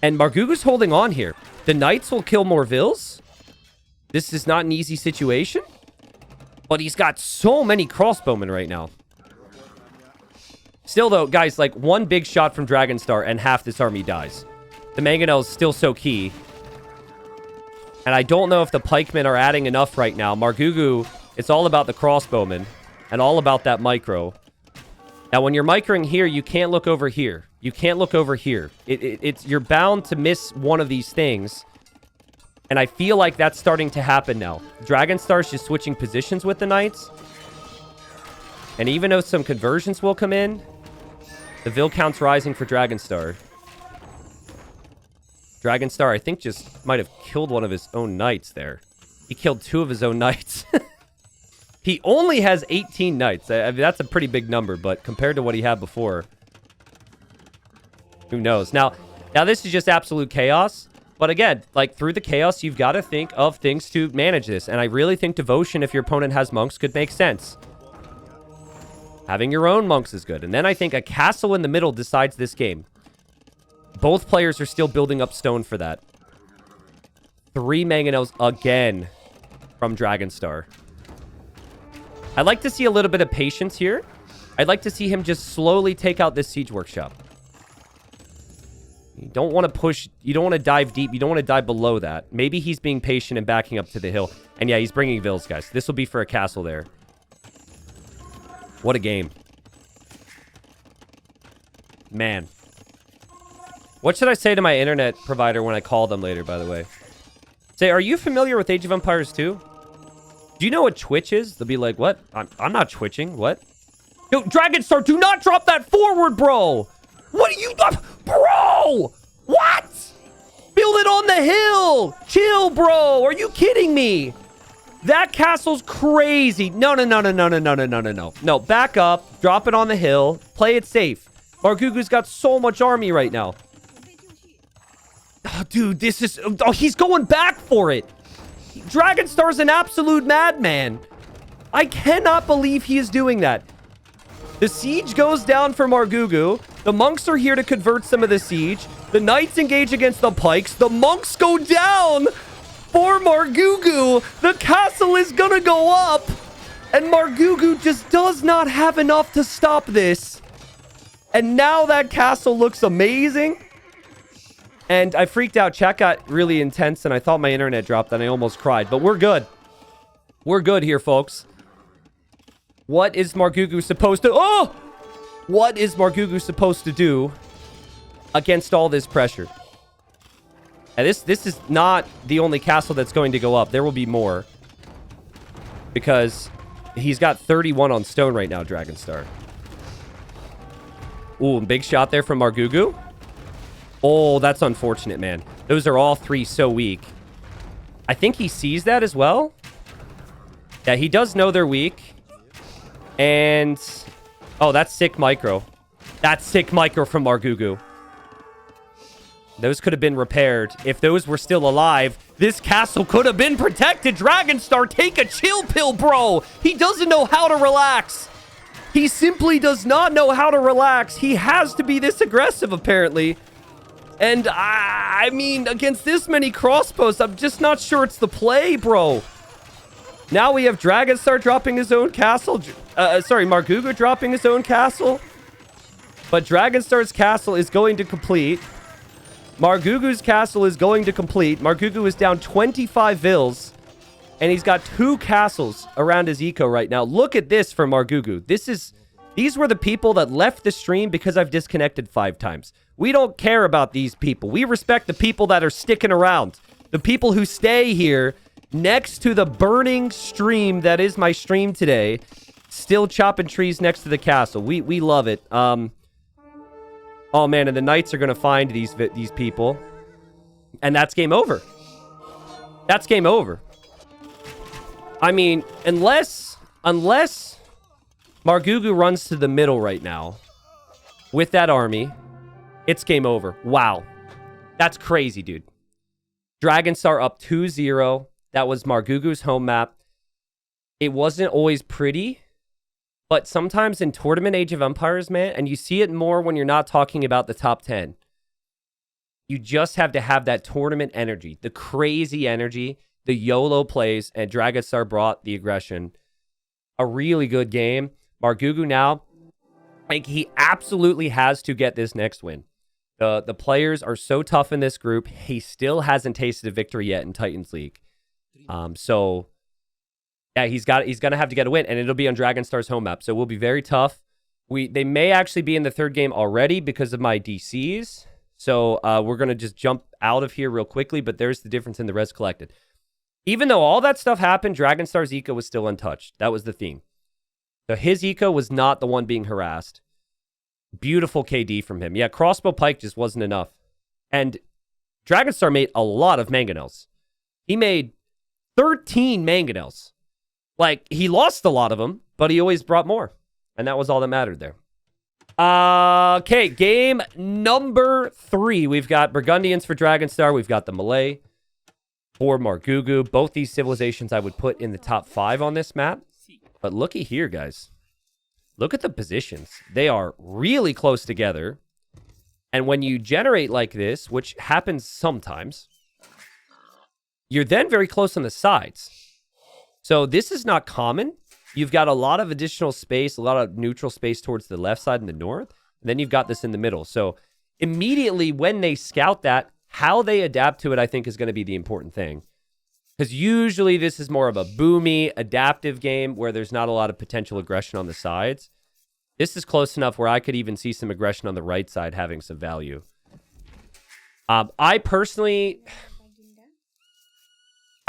And Margougou's holding on here. The knights will kill more vills. This is not an easy situation. But he's got so many crossbowmen right now. Still, though, guys, like, one big shot from Dragonstar and half this army dies. The mangonel is still so key. And I don't know if the pikemen are adding enough right now. Margougou, it's all about the crossbowmen. And all about that micro. Now, when you're microing here, you can't look over here. You can't look over here. You're bound to miss one of these things. And I feel like that's starting to happen now. Dragonstar's just switching positions with the knights. And even though some conversions will come in, the vill count's rising for Dragonstar. Dragonstar, I think, just might have killed one of his own knights there. He killed 2 of his own knights. He only has 18 knights. I mean, that's a pretty big number, but compared to what he had before, who knows? Now this is just absolute chaos. But again, like, through the chaos, you've got to think of things to manage this. And I really think devotion, if your opponent has monks, could make sense. Having your own monks is good. And then I think a castle in the middle decides this game. Both players are still building up stone for that. 3 mangonels again from Dragonstar. I'd like to see a little bit of patience here. I'd like to see him just slowly take out this siege workshop. You don't want to push. You don't want to dive deep. You don't want to dive below that. Maybe he's being patient and backing up to the hill. And yeah, he's bringing vills, guys. This will be for a castle there. What a game. Man. What should I say to my internet provider when I call them later, by the way? Say, are you familiar with Age of Empires 2? Do you know what Twitch is? They'll be like, what? I'm not twitching. What? Yo, Dragonstar, do not drop that forward, bro! What are you... Bro! What? Build it on the hill! Chill, bro! Are you kidding me? That castle's crazy. No. No, back up. Drop it on the hill. Play it safe. Margougou's got so much army right now. Oh, dude, this is... Oh, he's going back for it. Dragonstar's an absolute madman. I cannot believe he is doing that. The siege goes down for Margougou. The monks are here to convert some of the siege. The knights engage against the pikes. The monks go down for Margougou. The castle is gonna go up. And Margougou just does not have enough to stop this. And now that castle looks amazing. And I freaked out. Chat got really intense, and I thought my internet dropped, and I almost cried. But we're good. We're good here, folks. What is Margougou supposed to... Oh! What is Margougou supposed to do against all this pressure? And this is not the only castle that's going to go up. There will be more. Because he's got 31 on stone right now, Dragonstar. Ooh, big shot there from Margougou. Oh, that's unfortunate, man. Those are all three so weak. I think he sees that as well. Yeah, he does know they're weak. And... Oh, that's sick micro. That's sick micro from Margougou. Those could have been repaired. If those were still alive, this castle could have been protected. Dragonstar, take a chill pill, bro. He doesn't know how to relax. He simply does not know how to relax. He has to be this aggressive, apparently. And, I mean, against this many crossbows, I'm just not sure it's the play, bro. Now we have Dragonstar dropping his own castle. Margougou dropping his own castle. But Dragonstar's castle is going to complete. Margougou's castle is going to complete. Margougou is down 25 vills. And he's got 2 castles around his eco right now. Look at this for Margougou. These were the people that left the stream because I've disconnected 5 times. We don't care about these people. We respect the people that are sticking around. The people who stay here next to the burning stream that is my stream today. Still chopping trees next to the castle. We love it. Oh, man, and the knights are going to find these people. And that's game over. That's game over. I mean, unless Margougou runs to the middle right now with that army, it's game over. Wow. That's crazy, dude. Dragonstar up 2-0. That was Margougou's home map. It wasn't always pretty, but sometimes in Tournament Age of Empires, man, and you see it more when you're not talking about the top 10, you just have to have that tournament energy, the crazy energy, the YOLO plays, and Dragonstar brought the aggression. A really good game. Margougou now, like, he absolutely has to get this next win. The players are so tough in this group. He still hasn't tasted a victory yet in Titans League. So yeah, he's going to have to get a win, and it'll be on Dragonstar's home map. So it will be very tough. They may actually be in the third game already because of my DCs. So we're going to just jump out of here real quickly, but there's the difference in the res collected. Even though all that stuff happened, Dragonstar's eco was still untouched. That was the theme. So his eco was not the one being harassed. Beautiful KD from him. Yeah, crossbow pike just wasn't enough. And Dragonstar made a lot of mangonels. He made 13 mangonels. Like, he lost a lot of them, but he always brought more. And that was all that mattered there. Okay, game number 3. We've got Burgundians for Dragonstar. We've got the Malay for Margougou. Both these civilizations I would put in the top 5 on this map. But looky here, guys. Look at the positions. They are really close together. And when you generate like this, which happens sometimes, you're then very close on the sides. So this is not common. You've got a lot of additional space, a lot of neutral space towards the left side and the north. And then you've got this in the middle. So immediately when they scout that, how they adapt to it, I think, is going to be the important thing. Because usually this is more of a boomy, adaptive game where there's not a lot of potential aggression on the sides. This is close enough where I could even see some aggression on the right side having some value. I personally...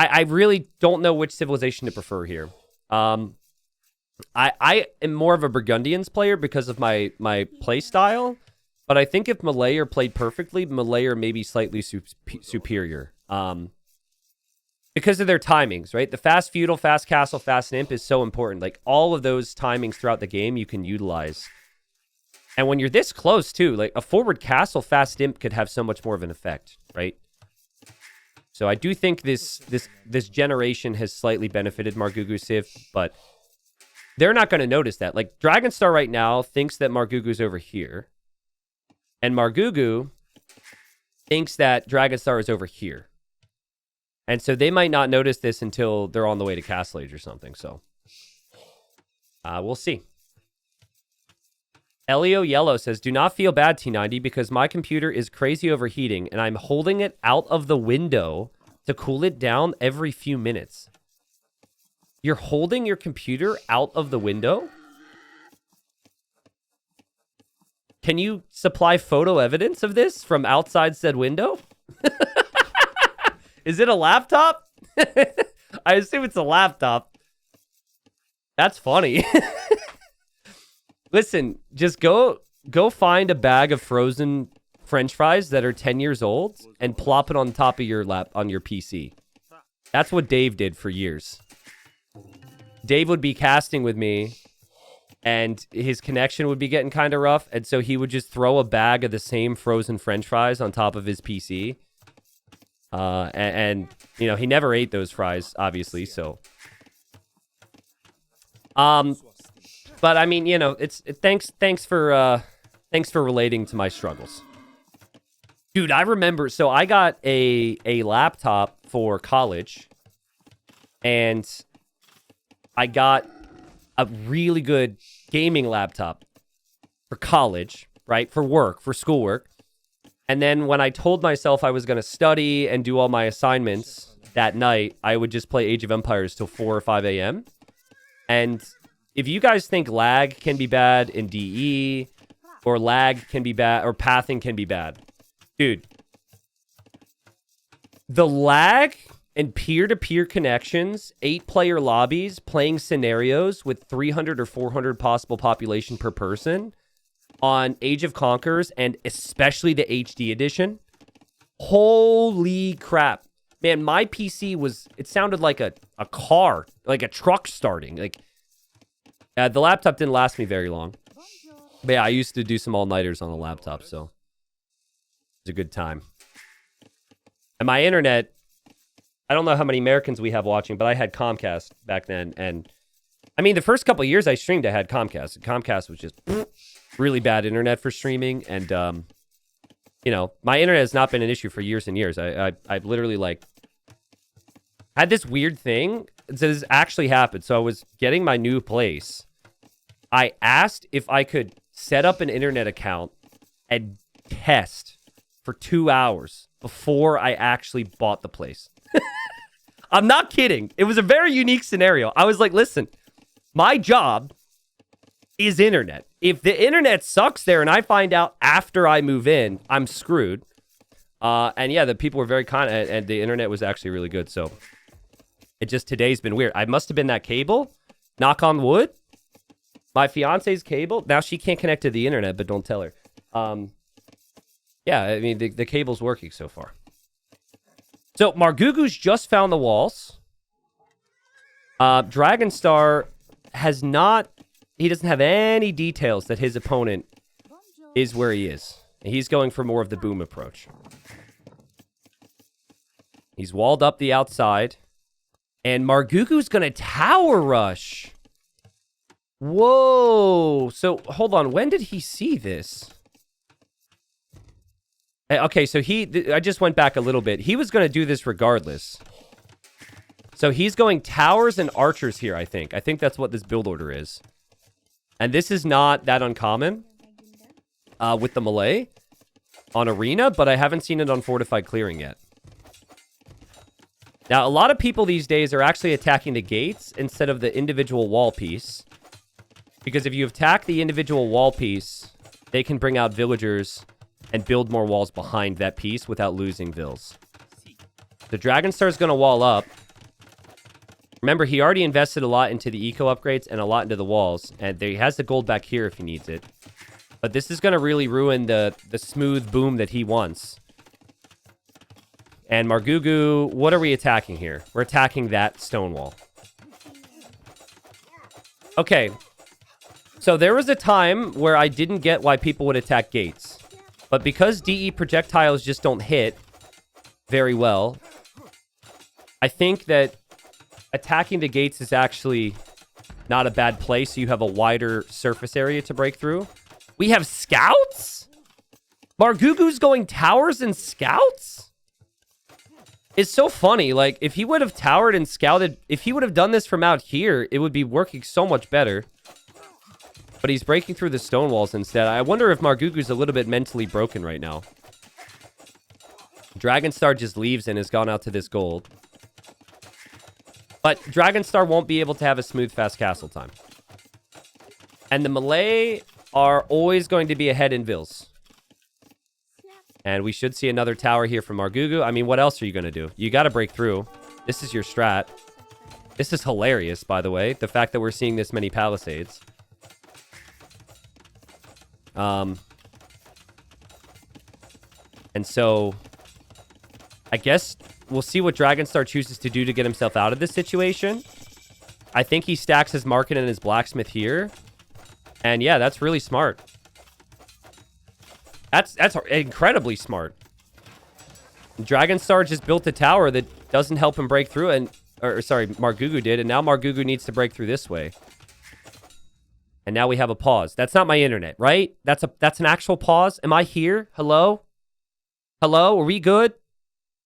I really don't know which civilization to prefer here. I am more of a Burgundians player because of my play style, but I think if Malay are played perfectly, Malay are maybe slightly superior. Because of their timings, right? The fast feudal, fast castle, fast imp is so important. Like, all of those timings throughout the game you can utilize. And when you're this close, too, like, a forward castle, fast imp could have so much more of an effect, right? So I do think this generation has slightly benefited Margougou Civ, but they're not going to notice that. Like, Dragonstar right now thinks that Margougou's over here. And Margougou thinks that Dragonstar is over here. And so they might not notice this until they're on the way to Castle Age or something. So we'll see. Elio Yellow says, do not feel bad, T90, because my computer is crazy overheating and I'm holding it out of the window to cool it down every few minutes. You're holding your computer out of the window? Can you supply photo evidence of this from outside said window? Is it a laptop? I assume it's a laptop. That's funny. Listen, just go find a bag of frozen French fries that are 10 years old and plop it on top of your lap on your PC. That's what Dave did for years. Dave would be casting with me and his connection would be getting kind of rough. And so he would just throw a bag of the same frozen French fries on top of his PC. And you know, he never ate those fries, obviously, so. But I mean, you know, thanks for relating to my struggles. Dude, I remember, so I got a laptop for college, and I got a really good gaming laptop for college, right? For work, for schoolwork. And then when I told myself I was going to study and do all my assignments that night, I would just play Age of Empires till 4 or 5 a.m. And if you guys think lag can be bad in DE, or lag can be bad, or pathing can be bad, dude, the lag and peer-to-peer connections, 8-player lobbies, playing scenarios with 300 or 400 possible population per person on Age of Conquerors, and especially the HD edition. Holy crap. Man, my PC it sounded like a car, like a truck starting. Like, the laptop didn't last me very long. But yeah, I used to do some all-nighters on the laptop, so it's a good time. And my internet, I don't know how many Americans we have watching, but I had Comcast back then. And I mean, the first couple of years I streamed, I had Comcast. Comcast was just really bad internet for streaming. And, you know, my internet has not been an issue for years and years. I've literally, like, had this weird thing. This actually happened. So I was getting my new place. I asked if I could set up an internet account and test for 2 hours before I actually bought the place. I'm not kidding. It was a very unique scenario. I was like, listen, my job is internet. If the internet sucks there and I find out after I move in, I'm screwed. And yeah, the people were very kind, and the internet was actually really good. So today's been weird. I must have been that cable. Knock on wood. My fiance's cable. Now she can't connect to the internet, but don't tell her. Yeah, I mean, the cable's working so far. So Margougou's just found the walls. Dragonstar has not... He doesn't have any details that his opponent is where he is. He's going for more of the boom approach. He's walled up the outside. And Margougou's going to tower rush. Whoa. So, hold on. When did he see this? Okay, so I just went back a little bit. He was going to do this regardless. So, he's going towers and archers here, I think. I think that's what this build order is. And this is not that uncommon with the Malay on Arena, but I haven't seen it on Fortified Clearing yet. Now, a lot of people these days are actually attacking the gates instead of the individual wall piece. Because if you attack the individual wall piece, they can bring out villagers and build more walls behind that piece without losing vills. The Dragonstar is going to wall up. Remember, he already invested a lot into the eco upgrades and a lot into the walls. And he has the gold back here if he needs it. But this is going to really ruin the smooth boom that he wants. And Margougou, what are we attacking here? We're attacking that stone wall. Okay. So there was a time where I didn't get why people would attack gates. But because DE projectiles just don't hit very well, I think that attacking the gates is actually not a bad play, so you have a wider surface area to break through. We have scouts? Margougou's going towers and scouts? It's so funny. Like, if he would have towered and scouted, if he would have done this from out here, it would be working so much better. But he's breaking through the stone walls instead. I wonder if Margougou's a little bit mentally broken right now. Dragonstar just leaves and has gone out to this gold. But Dragonstar won't be able to have a smooth, fast castle time. And the Malay are always going to be ahead in vills. And we should see another tower here from Margougou. I mean, what else are you going to do? You got to break through. This is your strat. This is hilarious, by the way. The fact that we're seeing this many palisades. And so, I guess we'll see what Dragonstar chooses to do to get himself out of this situation. I think he stacks his market and his blacksmith here. And yeah, that's really smart. That's incredibly smart. Dragonstar just built a tower that doesn't help him break through, and sorry, Margougou did, and now Margougou needs to break through this way. And now we have a pause. That's not my internet, right? That's an actual pause. Am I here? Hello? Hello? Are we good?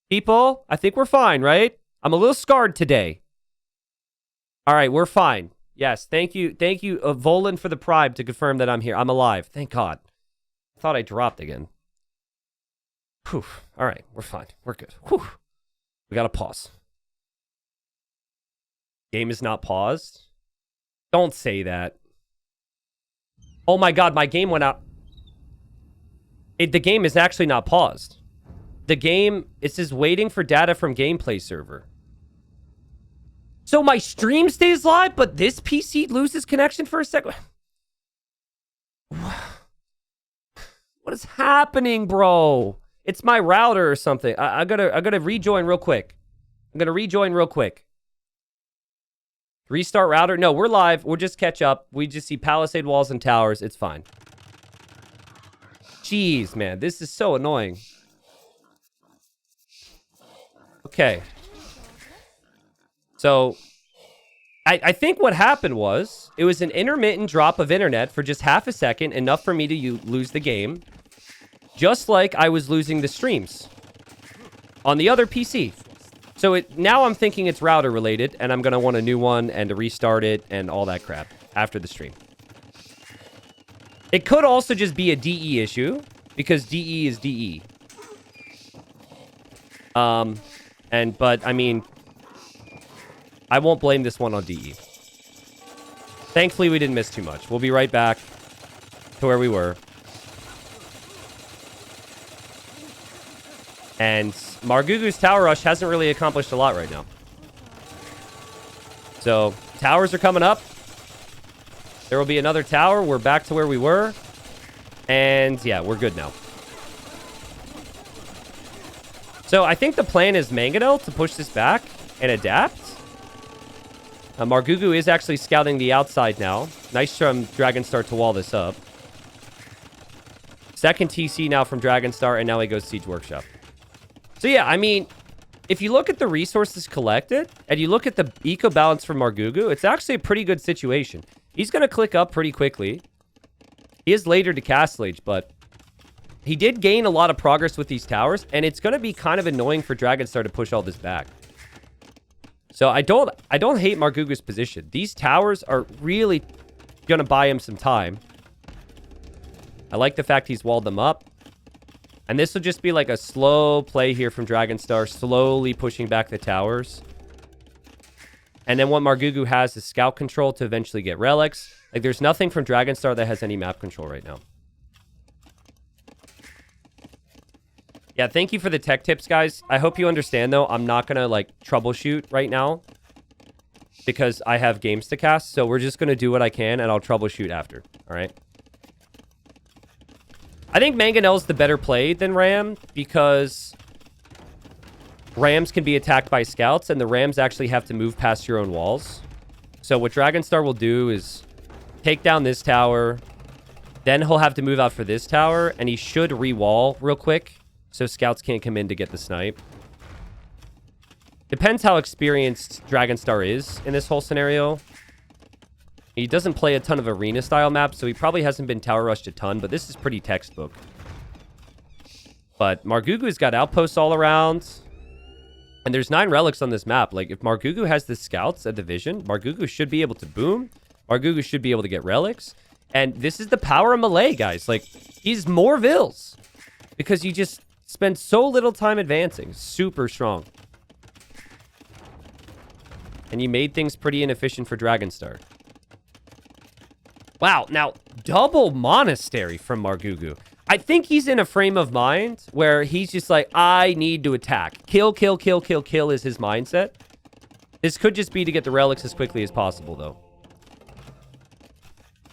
People? I think we're fine, right? I'm a little scarred today. All right, we're fine. Yes, thank you, Volan, for the prime to confirm that I'm here. I'm alive. Thank God. I thought I dropped again. Whew. All right, we're fine. We're good. Whew. We got to pause. Game is not paused. Don't say that. Oh my God, my game went out. The game is actually not paused. The game, it says waiting for data from gameplay server. So my stream stays live, but this PC loses connection for a second. What is happening, bro? It's my router or something. I gotta rejoin real quick. I'm gonna rejoin real quick. Restart router. No, we're live. We'll just catch up. We just see palisade walls and towers. It's fine. Jeez, man. This is so annoying. Okay. So, I think what happened was, it was an intermittent drop of internet for just half a second, enough for me to lose the game. Just like I was losing the streams on the other PC. So now I'm thinking it's router related, and I'm going to want a new one and to restart it and all that crap after the stream. It could also just be a DE issue, because DE is DE. But I mean, I won't blame this one on DE. Thankfully, we didn't miss too much. We'll be right back to where we were. And Margougou's tower rush hasn't really accomplished a lot right now. So, towers are coming up. There will be another tower. We're back to where we were. And yeah, we're good now. So, I think the plan is Mangonel to push this back and adapt. Margougou is actually scouting the outside now. Nice from Dragonstar to wall this up. Second TC now from Dragonstar, and now he goes Siege Workshop. So yeah, I mean, if you look at the resources collected, and you look at the eco balance from Margougou, it's actually a pretty good situation. He's going to click up pretty quickly. He is later to Castle Age, but he did gain a lot of progress with these towers, and it's going to be kind of annoying for Dragonstar to push all this back. So I don't hate Margougou's position. These towers are really going to buy him some time. I like the fact he's walled them up. And this will just be like a slow play here from Dragonstar, slowly pushing back the towers. And then what Margougou has is scout control to eventually get relics. Like, there's nothing from Dragonstar that has any map control right now. Yeah, thank you for the tech tips, guys. I hope you understand, though. I'm not going to, like, troubleshoot right now because I have games to cast. So we're just going to do what I can, and I'll troubleshoot after. All right? I think Mangonel's the better play than Ram because Rams can be attacked by scouts, and the Rams actually have to move past your own walls. So what Dragonstar will do is take down this tower. Then he'll have to move out for this tower, and he should re-wall real quick so scouts can't come in to get the snipe. Depends how experienced Dragonstar is in this whole scenario. He doesn't play a ton of arena-style maps, so he probably hasn't been tower rushed a ton, but this is pretty textbook. But Margougou's got outposts all around. And there's 9 relics on this map. Like, if Margougou has the scouts at the vision, Margougou should be able to boom. Margougou should be able to get relics. And this is the power of melee, guys. Like, he's more vills. Because you just spend so little time advancing. Super strong. And you made things pretty inefficient for Dragonstar. Wow, now, double monastery from Margougou. I think he's in a frame of mind where he's just like, I need to attack. Kill, kill, kill, kill, kill is his mindset. This could just be to get the relics as quickly as possible, though.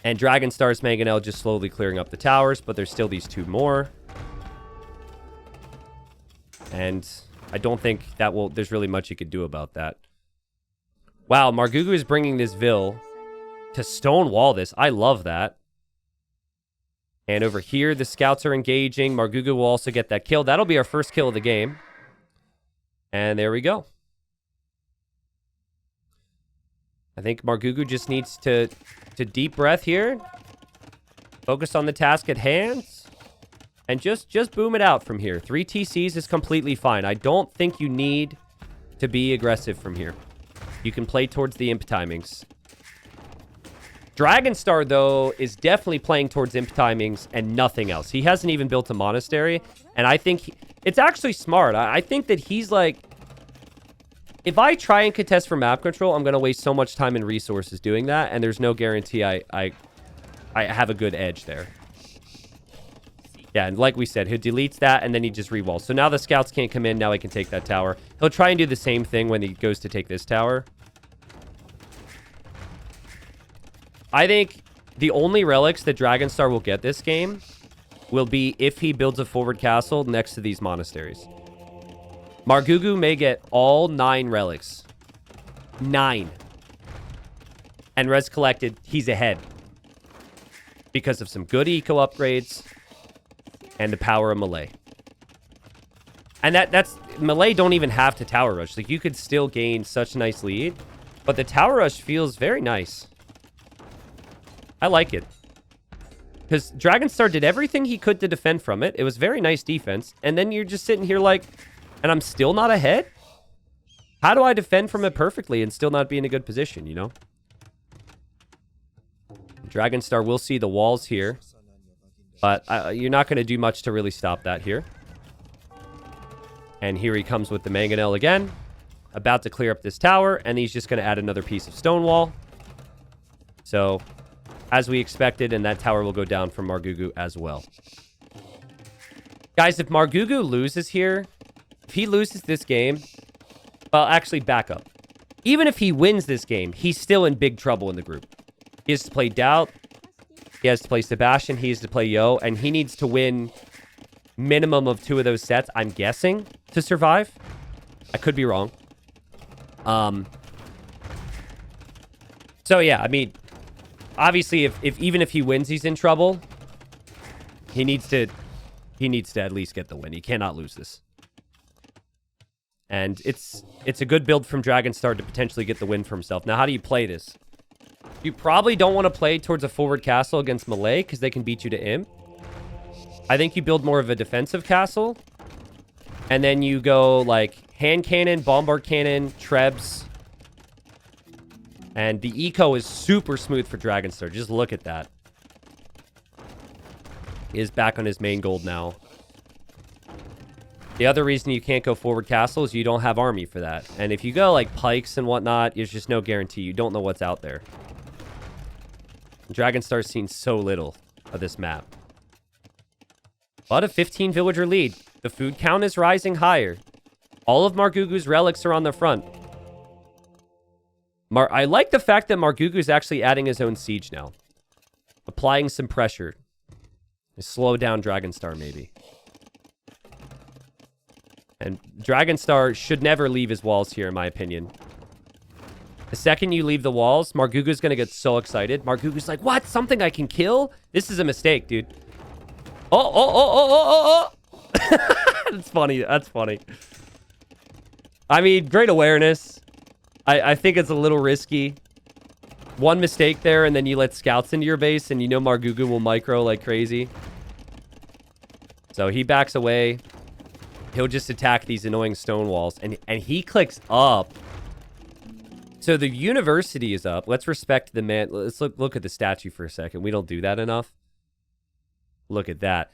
And Dragonstar's Mangonel just slowly clearing up the towers, but there's still these 2 more. And I don't think that will... There's really much you could do about that. Wow, Margougou is bringing this Vil to stonewall this. I love that. And over here, the scouts are engaging. Margougou will also get that kill. That'll be our first kill of the game. And there we go. I think Margougou just needs to deep breath here. Focus on the task at hand. And just boom it out from here. 3 TCs is completely fine. I don't think you need to be aggressive from here. You can play towards the imp timings. Dragonstar, though, is definitely playing towards imp timings and nothing else. He hasn't even built a monastery. And I think it's actually smart. I think that he's like... If I try and contest for map control, I'm going to waste so much time and resources doing that. And there's no guarantee I have a good edge there. Yeah, and like we said, he deletes that and then he just rewalls. So now the scouts can't come in. Now he can take that tower. He'll try and do the same thing when he goes to take this tower. I think the only relics that Dragonstar will get this game will be if he builds a forward castle next to these monasteries. Margougou may get all 9 relics. 9. And res collected, he's ahead. Because of some good eco upgrades and the power of melee. And that's... Melee don't even have to tower rush. Like, you could still gain such a nice lead. But the tower rush feels very nice. I like it. Because Dragonstar did everything he could to defend from it. It was very nice defense. And then you're just sitting here like, and I'm still not ahead? How do I defend from it perfectly and still not be in a good position, you know? Dragonstar will see the walls here. But you're not going to do much to really stop that here. And here he comes with the Mangonel again. About to clear up this tower. And he's just going to add another piece of stone wall. So... as we expected, and that tower will go down from Margougou as well. Guys, if Margougou loses here, if he loses this game, well, actually, back up. Even if he wins this game, he's still in big trouble in the group. He has to play Doubt, he has to play Sebastian, he has to play Yo, and he needs to win minimum of 2 of those sets, I'm guessing, to survive. I could be wrong. So, yeah, I mean... obviously, even if he wins, he's in trouble. He needs to at least get the win. He cannot lose this. And it's a good build from Dragonstar to potentially get the win for himself. Now, how do you play this? You probably don't want to play towards a forward castle against melee because they can beat you to imp. I think you build more of a defensive castle. And then you go like hand cannon, bombard cannon, trebs. And the eco is super smooth for Dragonstar. Just look at that. He is back on his main gold now. The other reason you can't go forward castle is you don't have army for that. And if you go like pikes and whatnot, there's just no guarantee. You don't know what's out there. Dragonstar's seen so little of this map. But a 15 villager lead. The food count is rising higher. All of Margougou's relics are on the front. I like the fact that Margougou's actually adding his own siege now. Applying some pressure. To slow down Dragonstar, maybe. And Dragonstar should never leave his walls here, in my opinion. The second you leave the walls, Margougou's going to get so excited. Margougou's like, what? Something I can kill? This is a mistake, dude. Oh. That's funny. That's funny. I mean, great awareness. I think it's a little risky. One mistake there, and then you let scouts into your base, and you know Margougou will micro like crazy. So he backs away. He'll just attack these annoying stone walls, and he clicks up. So the university is up. Let's respect the man. Let's look at the statue for a second. We don't do that enough. Look at that.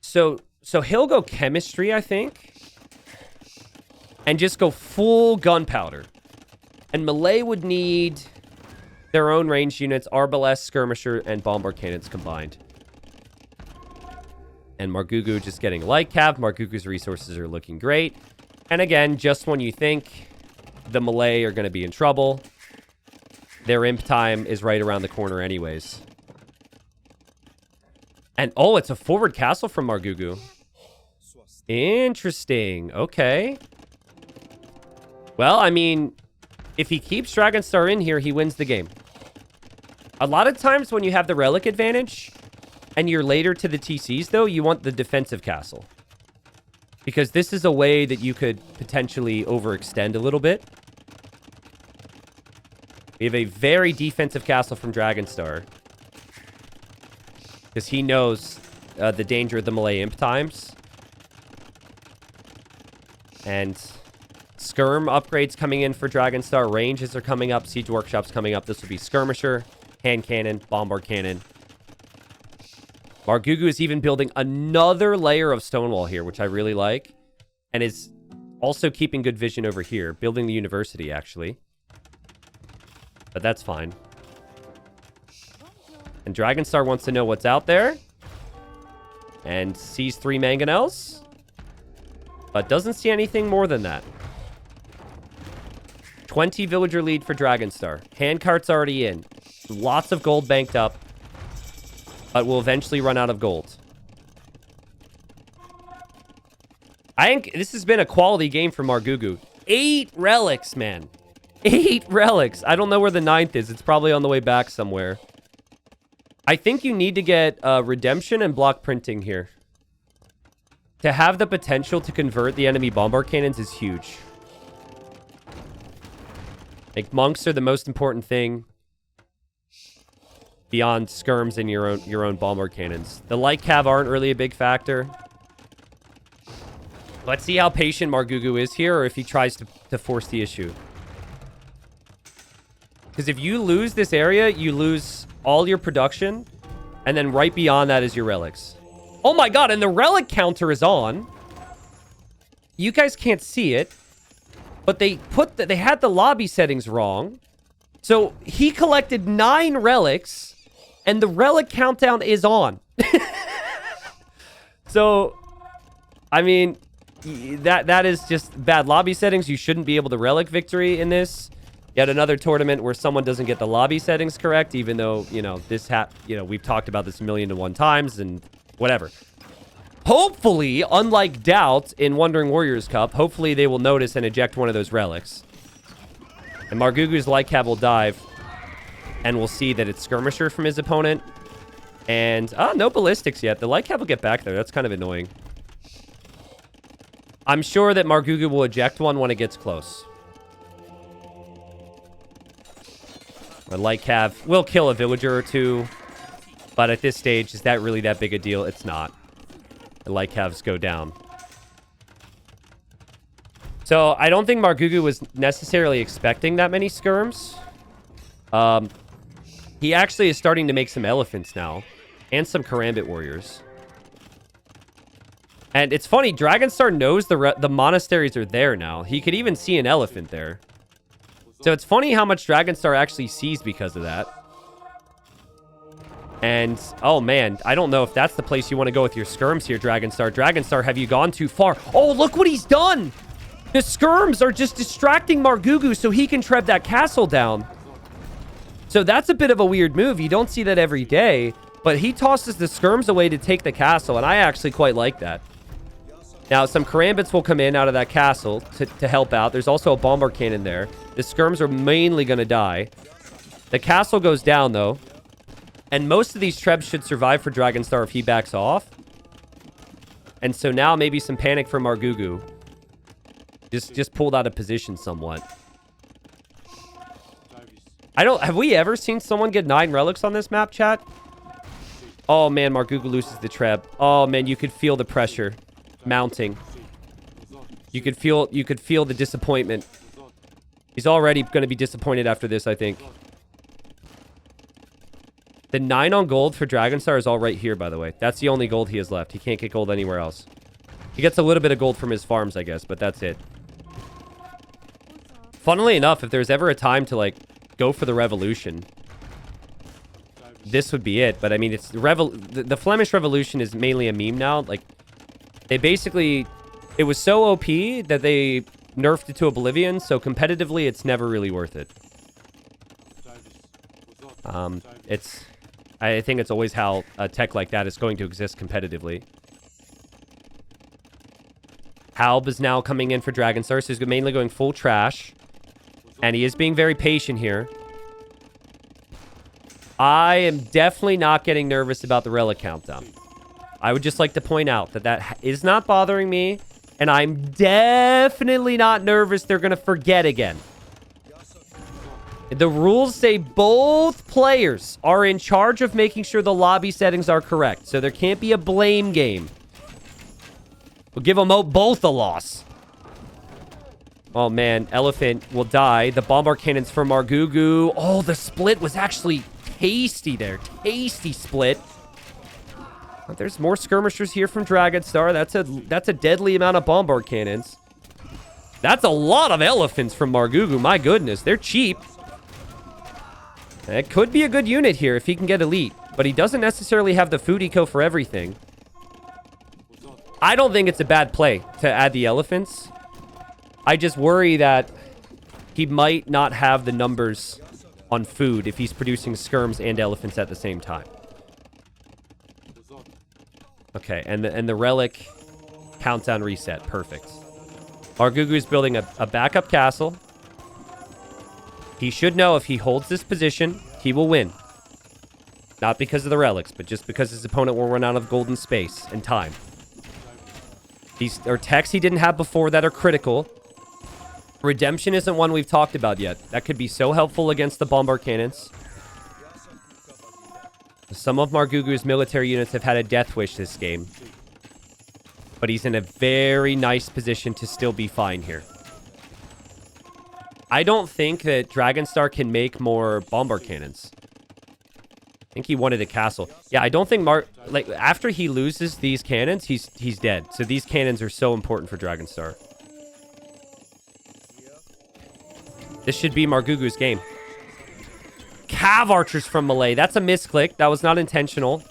So he'll go chemistry, I think. And just go full gunpowder. And melee would need their own ranged units, arbalest, skirmisher, and bombard cannons combined. And Margougou just getting light cav. Margougou's resources are looking great. And again, just when you think the melee are going to be in trouble, their imp time is right around the corner anyways. And oh, it's a forward castle from Margougou. Interesting. Okay. Well, I mean, if he keeps Dragonstar in here, he wins the game. A lot of times when you have the relic advantage and you're later to the TCs, though, you want the defensive castle. Because this is a way that you could potentially overextend a little bit. We have a very defensive castle from Dragonstar. Because he knows the danger of the melee imp times. And skirm upgrades coming in for Dragonstar. Ranges are coming up. Siege workshops coming up. This will be skirmisher, hand cannon, bombard cannon. Margougou is even building another layer of stonewall here, which I really like. And is also keeping good vision over here. Building the university, actually. But that's fine. And Dragonstar wants to know what's out there. And sees 3 mangonels. But doesn't see anything more than that. 20 villager lead for Dragonstar. Handcart's already in. Lots of gold banked up. But will eventually run out of gold. I think this has been a quality game for Margougou. 8 relics, man. 8 relics. I don't know where the 9th is. It's probably on the way back somewhere. I think you need to get redemption and block printing here. To have the potential to convert the enemy bombard cannons is huge. Like, monks are the most important thing. Beyond skirms and your own bombard cannons. The light cav aren't really a big factor. Let's see how patient Margougou is here, or if he tries to force the issue. Because if you lose this area, you lose all your production. And then right beyond that is your relics. Oh my god, and the relic counter is on. You guys can't see it. But they had the lobby settings wrong. So he collected 9 relics. And the relic countdown is on. So, I mean, that is just bad lobby settings. You shouldn't be able to relic victory in this. Yet another tournament where someone doesn't get the lobby settings correct, even though, you know, we've talked about this 1,000,001 times and whatever. Hopefully, unlike Doubt in Wandering Warriors Cup, hopefully they will notice and eject one of those relics. And Margougou's light cav will dive. And we'll see that it's skirmisher from his opponent. And, no ballistics yet. The light cav will get back there. That's kind of annoying. I'm sure that Margougou will eject one when it gets close. A light cav will kill a villager or 2. But at this stage, is that really that big a deal? It's not. The light cavs go down. So, I don't think Margougou was necessarily expecting that many skirms. He actually is starting to make some elephants now. And some karambit warriors. And it's funny, Dragonstar knows the monasteries are there now. He could even see an elephant there. So it's funny how much Dragonstar actually sees because of that. And, oh man, I don't know if that's the place you want to go with your skirms here, Dragonstar. Dragonstar, have you gone too far? Oh, look what he's done! The skirms are just distracting Margougou so he can tread that castle down. So that's a bit of a weird move. You don't see that every day. But he tosses the skirms away to take the castle, and I actually quite like that. Now, some karambits will come in out of that castle to help out. There's also a bombard cannon there. The skirms are mainly going to die. The castle goes down, though. And most of these trebs should survive for Dragonstar if he backs off. And so now maybe some panic for Margougou. Just pulled out of position somewhat. Have we ever seen someone get 9 relics on this map, chat? Oh, man, Margougou loses the treb. Oh, man, you could feel the pressure mounting. You could feel the disappointment. He's already going to be disappointed after this, I think. The 9 on gold for Dragonstar is all right here, by the way. That's the only gold he has left. He can't get gold anywhere else. He gets a little bit of gold from his farms, I guess, but that's it. Funnily enough, if there's ever a time to, like, go for the revolution, this would be it. But, I mean, it's the Flemish Revolution is mainly a meme now. Like, they basically... It was so OP that they nerfed it to oblivion, so competitively, it's never really worth it. I think it's always how a tech like that is going to exist competitively. Halb is now coming in for Dragonstar, so he's mainly going full trash. And he is being very patient here. I am definitely not getting nervous about the relic countdown. I would just like to point out that that is not bothering me. And I'm definitely not nervous they're going to forget again. The rules say both players are in charge of making sure the lobby settings are correct. So there can't be a blame game. We'll give them both a loss. Oh, man. Elephant will die. The bombard cannons for Margougou. Oh, the split was actually tasty there. Tasty split. But there's more skirmishers here from Dragonstar. That's a deadly amount of bombard cannons. That's a lot of elephants from Margougou. My goodness. They're cheap. It could be a good unit here if he can get elite. But he doesn't necessarily have the food eco for everything. I don't think it's a bad play to add the elephants. I just worry that he might not have the numbers on food if he's producing skirms and elephants at the same time. Okay, and the relic countdown reset. Perfect. Margougou is building a backup castle. He should know if he holds this position, he will win. Not because of the relics, but just because his opponent will run out of golden space and time. These are techs he didn't have before that are critical. Redemption isn't one we've talked about yet. That could be so helpful against the bombard cannons. Some of Margougou's military units have had a death wish this game. But he's in a very nice position to still be fine here. I don't think that Dragonstar can make more bombard cannons. I think he wanted a castle. Yeah, I don't think after he loses these cannons, he's dead. So these cannons are so important for Dragonstar. This should be Margougou's game. Cav archers from Malay. That's a misclick. That was not intentional.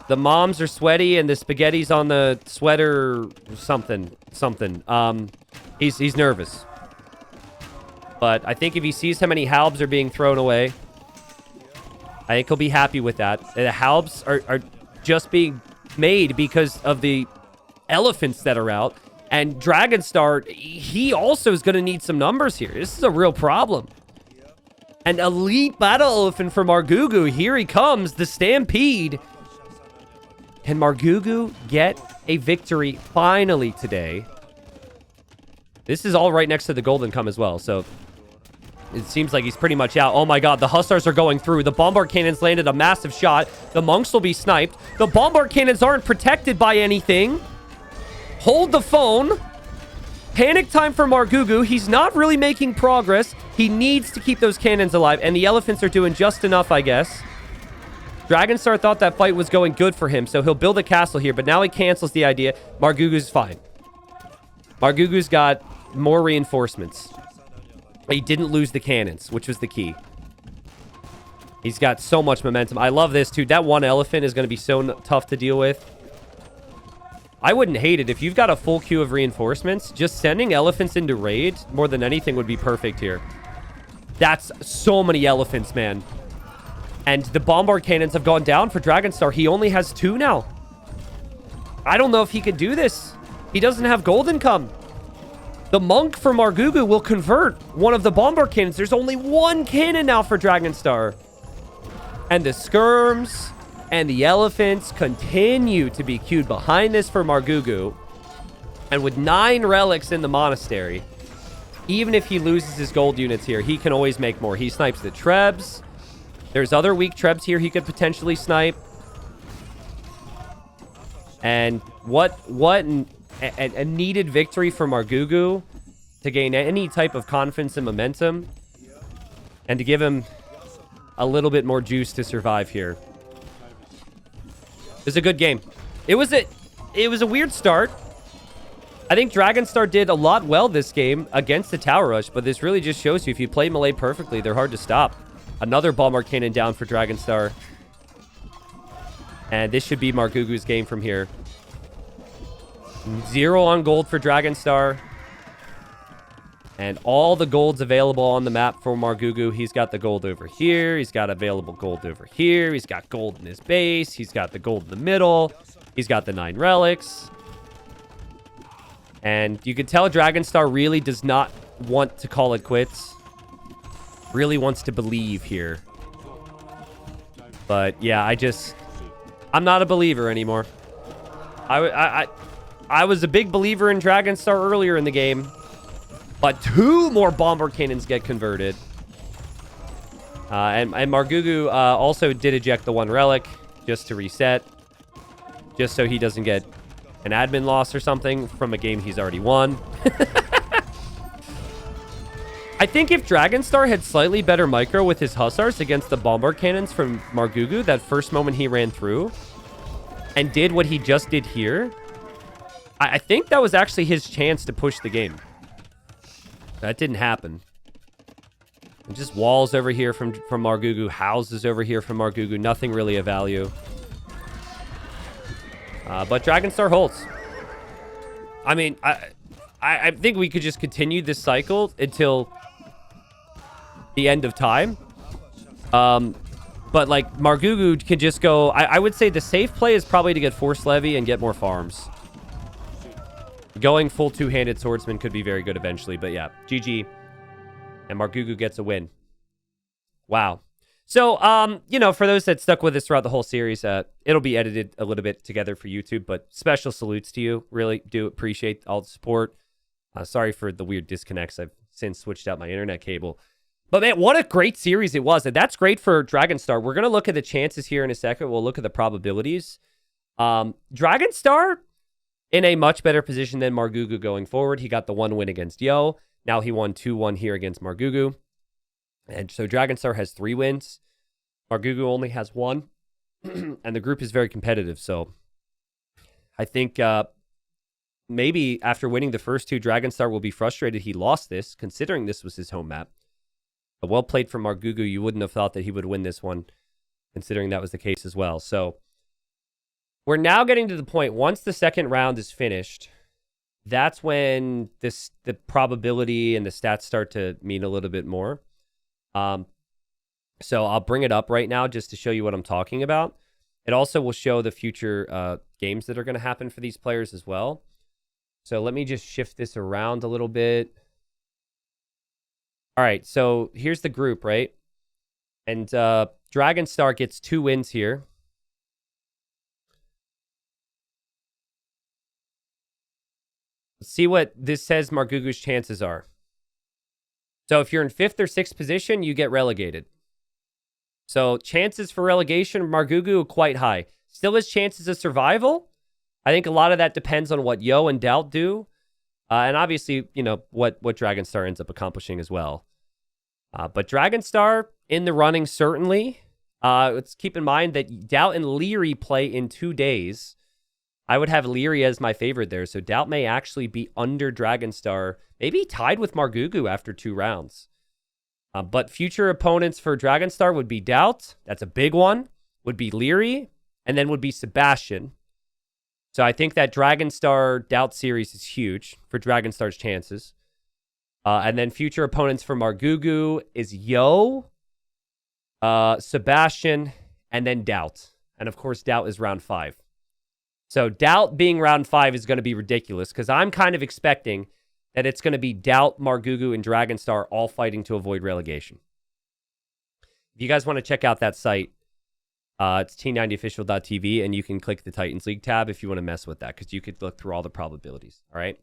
The moms are sweaty and the spaghetti's on the sweater something. He's nervous. But I think if he sees how many halbs are being thrown away, I think he'll be happy with that. The halbs are just being made because of the elephants that are out. And Dragonstar, he also is going to need some numbers here. This is a real problem. An elite battle elephant for Margougou. Here he comes, the Stampede. Can Margougou get a victory finally today? This is all right next to the golden come as well, so it seems like he's pretty much out. Oh my god, the hussars are going through. The bombard cannons landed a massive shot. The monks will be sniped. The bombard cannons aren't protected by anything. Hold the phone. Panic time for Margougou. He's not really making progress. He needs to keep those cannons alive, and the elephants are doing just enough, I guess. Dragonstar thought that fight was going good for him, so he'll build a castle here, but now he cancels the idea. Margougou's fine. Margougou's got more reinforcements. He didn't lose the cannons, which was the key. He's got so much momentum. I love this, too. That one elephant is going to be so tough to deal with. I wouldn't hate it. If you've got a full queue of reinforcements, just sending elephants into raid more than anything would be perfect here. That's so many elephants, man. And the bombard cannons have gone down for Dragonstar. He only has 2 now. I don't know if he could do this. He doesn't have gold income. The monk for Margougou will convert one of the bombard cannons. There's only 1 cannon now for Dragonstar. And the skirms and the elephants continue to be queued behind this for Margougou. And with 9 relics in the monastery, even if he loses his gold units here, he can always make more. He snipes the trebs. There's other weak trebs here he could potentially snipe. And what a needed victory for Margougou to gain any type of confidence and momentum. And to give him a little bit more juice to survive here. It was a good game. It was a weird start. I think Dragonstar did a lot well this game against the Tower Rush, but this really just shows you if you play melee perfectly, they're hard to stop. Another bombard cannon down for Dragonstar. And this should be Margougou's game from here. 0 on gold for Dragonstar. And all the gold's available on the map for Margougou. He's got the gold over here. He's got available gold over here. He's got gold in his base. He's got the gold in the middle. He's got the 9 relics. And you can tell Dragonstar really does not want to call it quits. Really wants to believe here. But yeah, I'm not a believer anymore. I was a big believer in Dragonstar earlier in the game. But 2 more bombard cannons get converted. And Margougou also did eject the 1 relic just to reset. Just so he doesn't get an admin loss or something from a game he's already won. I think if Dragonstar had slightly better micro with his hussars against the bombard cannons from Margougou that first moment he ran through and did what he just did here, I think that was actually his chance to push the game. That didn't happen. And just walls over here from Margougou, houses over here from Margougou, nothing really of value. But Dragonstar holds. I mean, I think we could just continue this cycle until the end of time. But like Margougou can just go. I would say the safe play is probably to get Force Levy and get more farms. Going full 2-handed swordsman could be very good eventually, but yeah, GG. And Margougou gets a win. Wow. So, you know, for those that stuck with us throughout the whole series, it'll be edited a little bit together for YouTube, but special salutes to you. Really do appreciate all the support. Sorry for the weird disconnects. I've since switched out my internet cable. But man, what a great series it was. And that's great for Dragonstar. We're going to look at the chances here in a second. We'll look at the probabilities. Dragonstar in a much better position than Margougou going forward. He got the 1 win against Yo. Now he won 2-1 here against Margougou. And so Dragonstar has 3 wins. Margougou only has 1. And the group is very competitive. So I think maybe after winning the first 2, Dragonstar will be frustrated he lost this, considering this was his home map. But well played from Margougou. You wouldn't have thought that he would win this one, considering that was the case as well. So we're now getting to the point, once the second round is finished, that's when the probability and the stats start to mean a little bit more. So I'll bring it up right now just to show you what I'm talking about. It also will show the future games that are going to happen for these players as well. So let me just shift this around a little bit. All right, so here's the group, right? And Dragonstar gets 2 wins here. Let's see what this says Margougou's chances are. So if you're in 5th or 6th position, you get relegated. So chances for relegation, Margougou quite high. Still has chances of survival. I think a lot of that depends on what Yo and Doubt do. And obviously, you know, what Dragonstar ends up accomplishing as well. But Dragonstar in the running, certainly. Let's keep in mind that Doubt and Leary play in 2 days. I would have Leary as my favorite there, so Doubt may actually be under Dragonstar, maybe tied with Margougou after 2 rounds. But future opponents for Dragonstar would be Doubt. That's a big one. Would be Leary, and then would be Sebastian. So I think that Dragonstar Doubt series is huge for Dragonstar's chances. And then future opponents for Margougou is Yo, Sebastian, and then Doubt. And of course, Doubt is round 5. So Doubt being round 5 is going to be ridiculous because I'm kind of expecting that it's going to be Doubt, Margougou, and Dragonstar all fighting to avoid relegation. If you guys want to check out that site, it's t90official.tv, and you can click the Titans League tab if you want to mess with that because you could look through all the probabilities. All right.